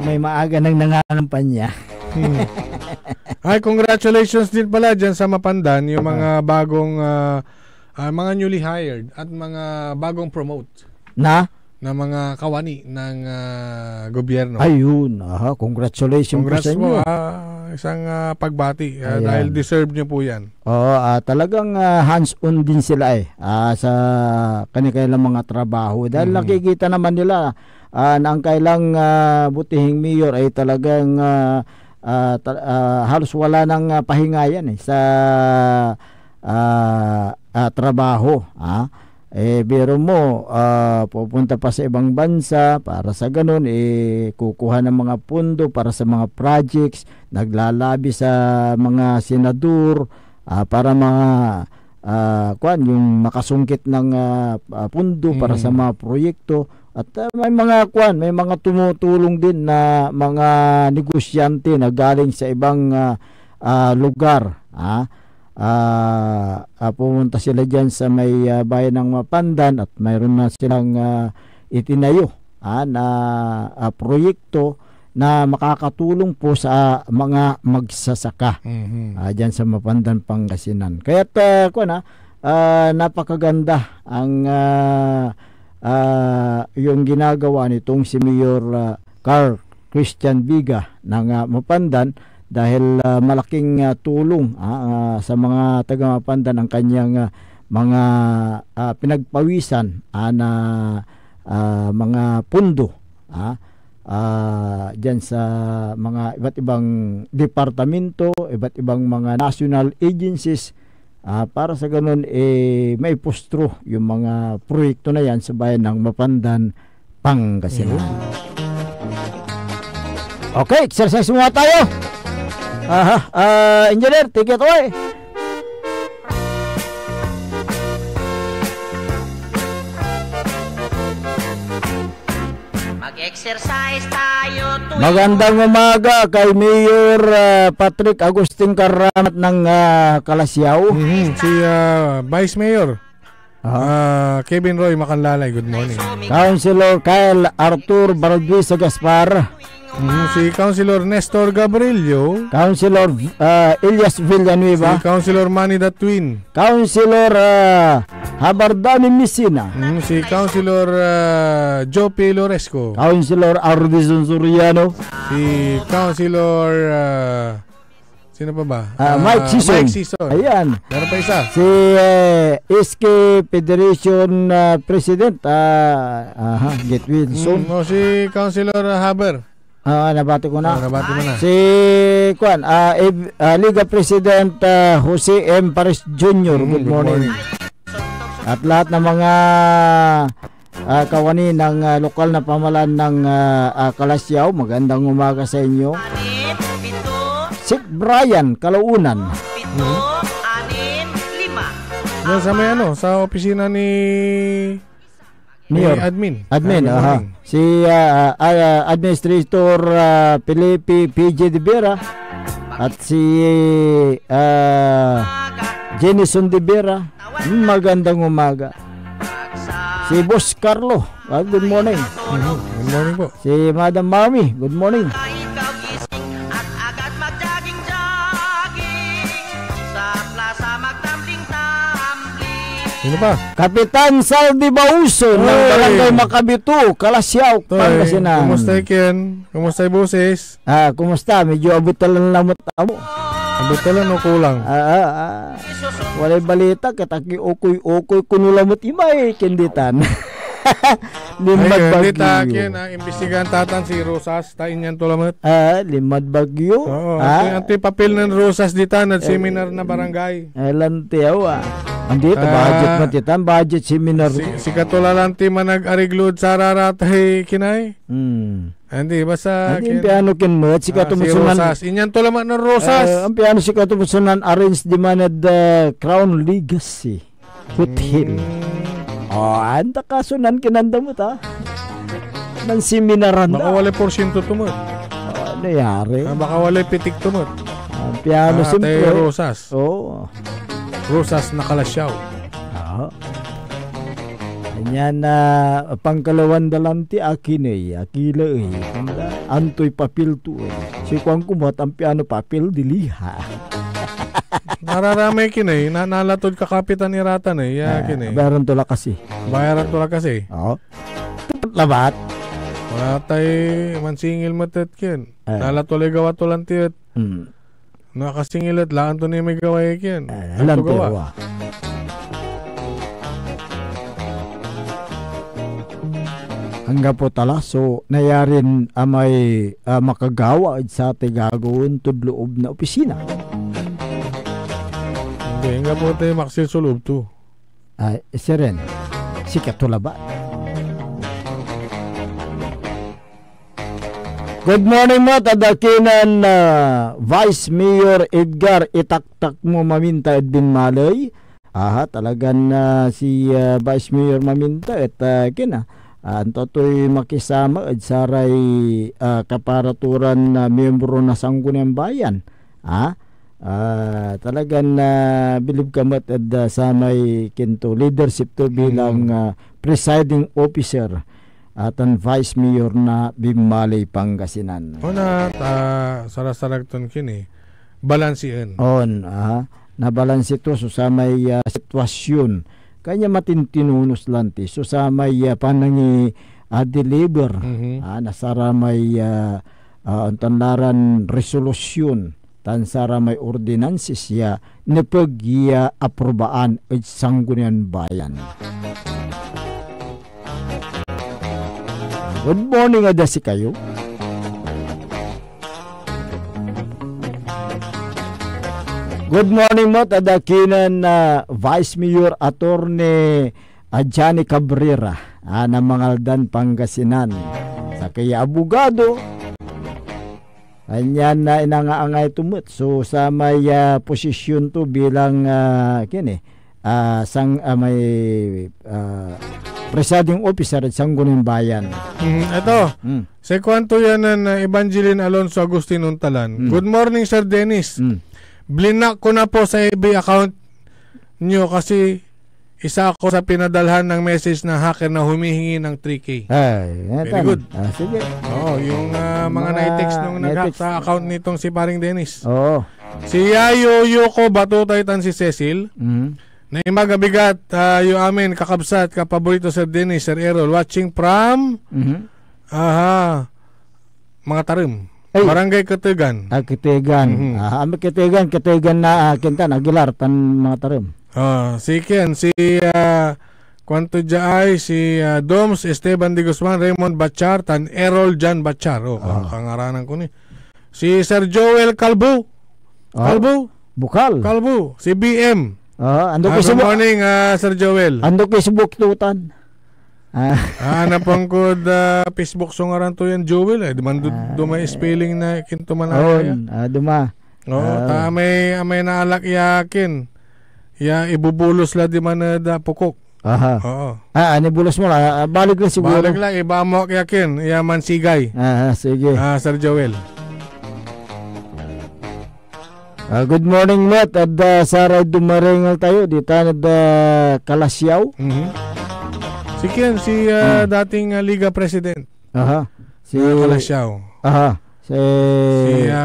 Speaker 5: may maaga nang nangangampanya.
Speaker 4: Ay, congratulations din pala dyan sa Mapandan, yung mga bagong mga newly hired at mga bagong promote na mga kawani ng gobyerno.
Speaker 5: Ayun, congratulations po sa inyo.
Speaker 4: Isang pagbati dahil deserve nyo po yan.
Speaker 5: Talagang hands-on din sila sa kanilang mga trabaho. Dahil nakikita naman nila na ang kailang butihing mayor ay talagang halos wala ng pahingayan sa trabaho. Biro mo, pupunta pa sa ibang bansa para sa ganun, kukuha ng mga pundo para sa mga projects, naglalabi sa mga senador para mga yung makasungkit ng pundo para sa mga proyekto. At may mga tumutulong din na mga negosyante na galing sa ibang lugar. Pumunta sila dyan sa may bayan ng Mapandan at mayroon na silang itinayo na proyekto na makakatulong po sa mga magsasaka dyan sa Mapandan, Pangasinan. Kaya't napakaganda ang yung ginagawa nitong si Mayor Carl Christian Biga ng Mapandan, dahil malaking tulong sa mga taga-Mapandan ang kanyang mga pinagpawisan na mga pundo dyan sa mga iba't ibang departamento, iba't ibang mga national agencies, para sa ganun may pustro yung mga proyekto na yan sa bayan ng Mapandan, Pangasinan. Okay, exercise muna tayo. Engineer, take it away.
Speaker 13: Mag-exercise tayo.
Speaker 5: Magandang umaga kay Mayor Patrick Agustin Karamat ng Kalasyaw.
Speaker 4: Si Vice Mayor Kevin Roy Macanlalay, good morning.
Speaker 5: Councilor Kyle Arthur Barduisa Gaspar.
Speaker 4: Si Councilor Nestor Gabrielio.
Speaker 5: Councilor Elias Villanueva.
Speaker 4: Si Councilor Manny the Twin.
Speaker 5: Councilor Habardani Messina.
Speaker 4: Si Councilor Joe P. Loresco.
Speaker 5: Councilor Ardison Soriano.
Speaker 4: Si Councilor sino pa ba?
Speaker 5: Mike Sison. Ayan.
Speaker 4: Meron pa isa.
Speaker 5: Si SK Federation President Get Wilson.
Speaker 4: Si Councilor Haber.
Speaker 5: Nabati ko na.
Speaker 4: Nabati mo na.
Speaker 5: Si Liga President Jose M. Pares Jr. Good morning. At lahat ng mga kawani ng lokal na pamalan ng Kalasyaw, magandang umaga sa inyo. Si Brian Kalaunan.
Speaker 13: 7, 6, 5.
Speaker 4: Yan sa may sa opisina ni Admin.
Speaker 5: Si Administrator Felipe PJ de Vera at si Jenison de Vera. Magandang umaga. Si Boss Carlo, good morning.
Speaker 4: Good morning po.
Speaker 5: Si Madam Marmy, good morning.
Speaker 4: Sino pa?
Speaker 5: Kapitan Saldi Bauso ng Barangay Makabitu, Kalasyaw, Pangasinan.
Speaker 4: Kumusta Ken? Kumusta boses?
Speaker 5: Kumusta? Medyo abutalan lamot mo.
Speaker 4: Abutalan o kulang?
Speaker 5: Walay balita, kataki okoy kunulamot imay, kenditan. Limad
Speaker 4: Ayun, di
Speaker 5: bagyo.
Speaker 4: takin, imbestigahan tatan si Rosas, tain yan tulamat.
Speaker 5: Limad bagyo.
Speaker 4: Oo, anti papel ng Rosas ditan at seminar na barangay.
Speaker 5: Lantiyaw andito, budget matitan, budget seminar.
Speaker 4: Si katulalanti man nag-ariglod sa raratay kinay. Hindi, basta...
Speaker 5: Hindi, ang piano kinmet, si katumusunan...
Speaker 4: Si Rosas, inyan tulamat ng Rosas.
Speaker 5: Ang piano si katumusunan, arrange di manad Crown Legacy Hotel. Anda kasunan kinanda mo ta. Nang seminaran da.
Speaker 4: Baka walay porsyento tumot.
Speaker 5: Ano yari?
Speaker 4: Baka walay pitik tumot.
Speaker 5: Ang piano simple.
Speaker 4: Rosas. Rosas na kalasyaw.
Speaker 5: Yan na pangkalawan dalanti akin akila antoy papel to si kuang kumat ang piano papel diliha.
Speaker 4: Nararamay kinay, nalatod ka kapitan ni Ratan kinay.
Speaker 5: Bayaran tula kasi.
Speaker 4: Bayaran tula kasi.
Speaker 5: Oo. Labat.
Speaker 4: Wala tayo mansingil matet kin. Nalatulay gawa tulantiyot. Nakasingilat, laan to niya may gawa kin.
Speaker 5: Alam to gawa. Hanggang po tala, so nayarin may makagawa sa ating gagawin tudloob na opisina.
Speaker 4: Hindi, hanggang po tayo maksil suloob to.
Speaker 5: Siren, si Katulaba. Good morning mo, tadakinan Vice Mayor Edgar itaktak mo maminta Edwin Malay. Talagan si Vice Mayor maminta at antotoy makisama at saray kaparaturan na miyembro na Sangguniang Bayan. Talagang bilib kamat at sanay kinto leadership to bilang presiding officer at ang Vice Mayor na Bimbalay, Pangasinan.
Speaker 4: Sarasarag ton kini balansian.
Speaker 5: Nabalansi to so sa may sitwasyon. Kanya matintinunos lanti. So sa may panangi deliver, nasara may tanlaran resolusyon, tansara may ordinansis ya nepag aprobaan at Sangguniang Bayan. Good morning ada si kayo. Good morning mo, tadakinan na Vice Mayor Attorney Johnny Cabrera na Mangaldan, Pangasinan. Sa kaya abogado, kanyan na inangaangay tumut. So sa may posisyon to bilang may presiding officer at Sangguniang Bayan.
Speaker 4: Ito, sa kwanto yan na Evangeline Alonso Agustin Untalan. Good morning, Sir Dennis. Blinak ko na po sa FB account nyo kasi isa ako sa pinadalhan ng message na hacker na humihingi ng 3K. Very good.
Speaker 5: Sige.
Speaker 4: Yung mga na-text nung nag-hack sa account nitong si Paring Dennis. Si Yayo Yoko Batutaytan si Cecil. Na imagabigat yung amin kakabsat, kapaborito Sir Dennis, Sir Errol, watching from mga tarim. Barangay Katigan.
Speaker 5: Katigan. Katigan na Quintan Aguilar tan mga tarim.
Speaker 4: Si Ken, si Kwanto Jaay, si Doms Esteban de Guzman, Raymond Bachar, tan Errol Jan Bachar. Kangaranan ko ni. Si Sir Joel Calvo.
Speaker 5: Bukal.
Speaker 4: Calvo. Si BM.
Speaker 5: Good
Speaker 4: morning, Sir Joel.
Speaker 5: Ando ko subok tutan.
Speaker 4: Napang ko Facebook songaran to yan Joel dumay spelling na kinto manaya.
Speaker 5: Duma.
Speaker 4: May naalak yakin. Ibubulos la di man pukok.
Speaker 5: Ani bulos mo la balik lang siguro.
Speaker 4: Balik lang iba mo yakin. Mansigay.
Speaker 5: Sige.
Speaker 4: Sir Joel.
Speaker 5: Good morning Matt at saray dumaringal tayo dito na Kalasyaw.
Speaker 4: Si Ken, si dating Liga President.
Speaker 5: Si
Speaker 4: Kalasyaw.
Speaker 5: Si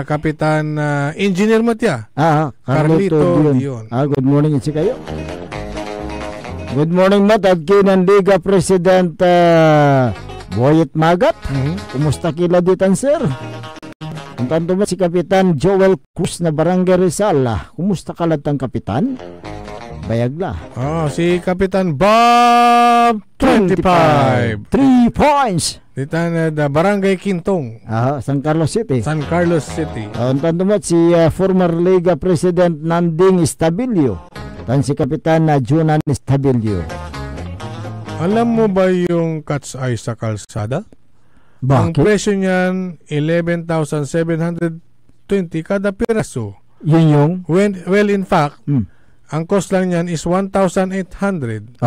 Speaker 4: Kapitan Engineer Matya.
Speaker 5: Carlito Dion. Good morning si kayo. Good morning Matt at kinan Liga President Boyet Magat. Kumusta kila ditan sir? Ang tanto ba si Kapitan Joel Cruz na Barangay Rizal. Kumusta kalatang Kapitan? Bayagla.
Speaker 4: Si Kapitan Bob 25.
Speaker 5: 3 points.
Speaker 4: Dita na Barangay Quintong.
Speaker 5: San Carlos City.
Speaker 4: San Carlos City.
Speaker 5: Ang tandumat si former Liga President Nanding Estabilio. Tan si Kapitan Junan Estabilio.
Speaker 4: Alam mo ba yung cat's eye sa kalsada? Ang
Speaker 5: Bakit?
Speaker 4: presyo niyan 11,720 kada piraso.
Speaker 5: Yun yung?
Speaker 4: Well, in fact, ang cost lang niyan is 1,800.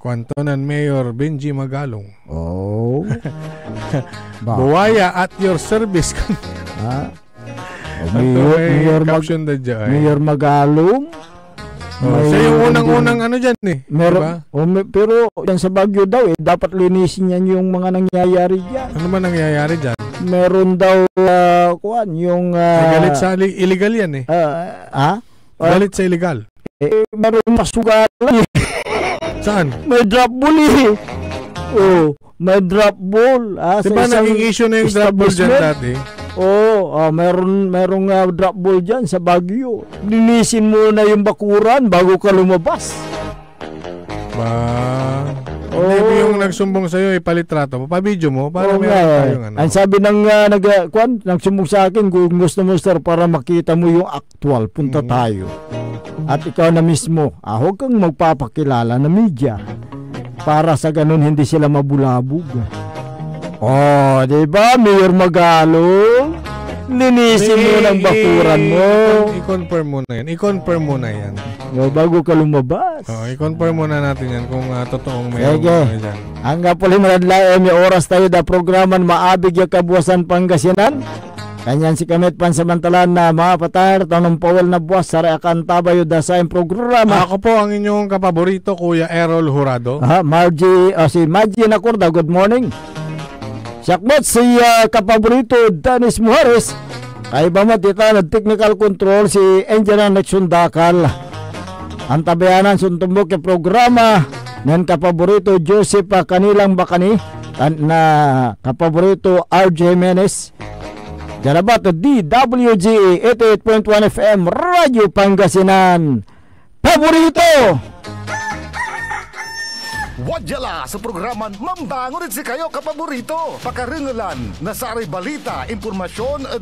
Speaker 4: Kwanto ng Mayor Benji Magalong.
Speaker 5: Oh.
Speaker 4: Buwaya at your service.
Speaker 5: Mayor Magalong.
Speaker 4: Siya yung unang-unang ano dyan eh.
Speaker 5: Meron,
Speaker 4: diba?
Speaker 5: Pero yan sa Baguio daw dapat linisin yan yung mga nangyayari dyan.
Speaker 4: Ano man nangyayari dyan?
Speaker 5: Meron daw yung
Speaker 4: galit sa illegal yan eh. Galit sa illegal.
Speaker 5: Meron masugalan.
Speaker 4: Saan?
Speaker 5: May drop ball may drop ball.
Speaker 4: Diba naging issue na yung drop ball dyan dati?
Speaker 5: Merong drop ball dyan sa Baguio. Linisin mo na yung bakuran bago ka lumabas.
Speaker 4: Hindi yung nagsumbong sa'yo, ipalitrato mo. Pa-video mo, para meron tayong ano.
Speaker 5: Ang sabi ng nagsumbong sa akin, kung gusto mo sir, para makita mo yung actual, punta tayo. At ikaw na mismo, huwag kang magpapakilala na media. Para sa ganun, hindi sila mabulabog. Diba, Mayor Magalong? Linisin mo ng bakuran mo.
Speaker 4: I-confirm mo na yan.
Speaker 5: Bago ka lumabas.
Speaker 4: I-confirm muna natin yan kung totoong mayroon dyan.
Speaker 5: Hanggang puli manadlae, may oras tayo da programan maabig yung kabuwasan Pangasinan. Kanyan si Kamit pansamantalan na mga patar, tanong Powell na buwas, saray akan tabayo da sa programa.
Speaker 4: Ako po ang inyong kapaborito, Kuya Errol Jurado.
Speaker 5: Si Margie Nacorda, good morning. Sakbot si kapaborito Dennis Muhares. Kay bamatita na technical control si Engineer Nexon Dakal. Ang tabayanan suntumbok yung programa ng kapaborito Joseph Kanilang Bakani na kapaborito RJ Menes. Jarabato DWG 88.1 FM Radyo Pangasinan. Paborito!
Speaker 1: Wadyala sa programan Mambangon si kayo kapaborito. Pakaringalan na sa balita, impormasyon at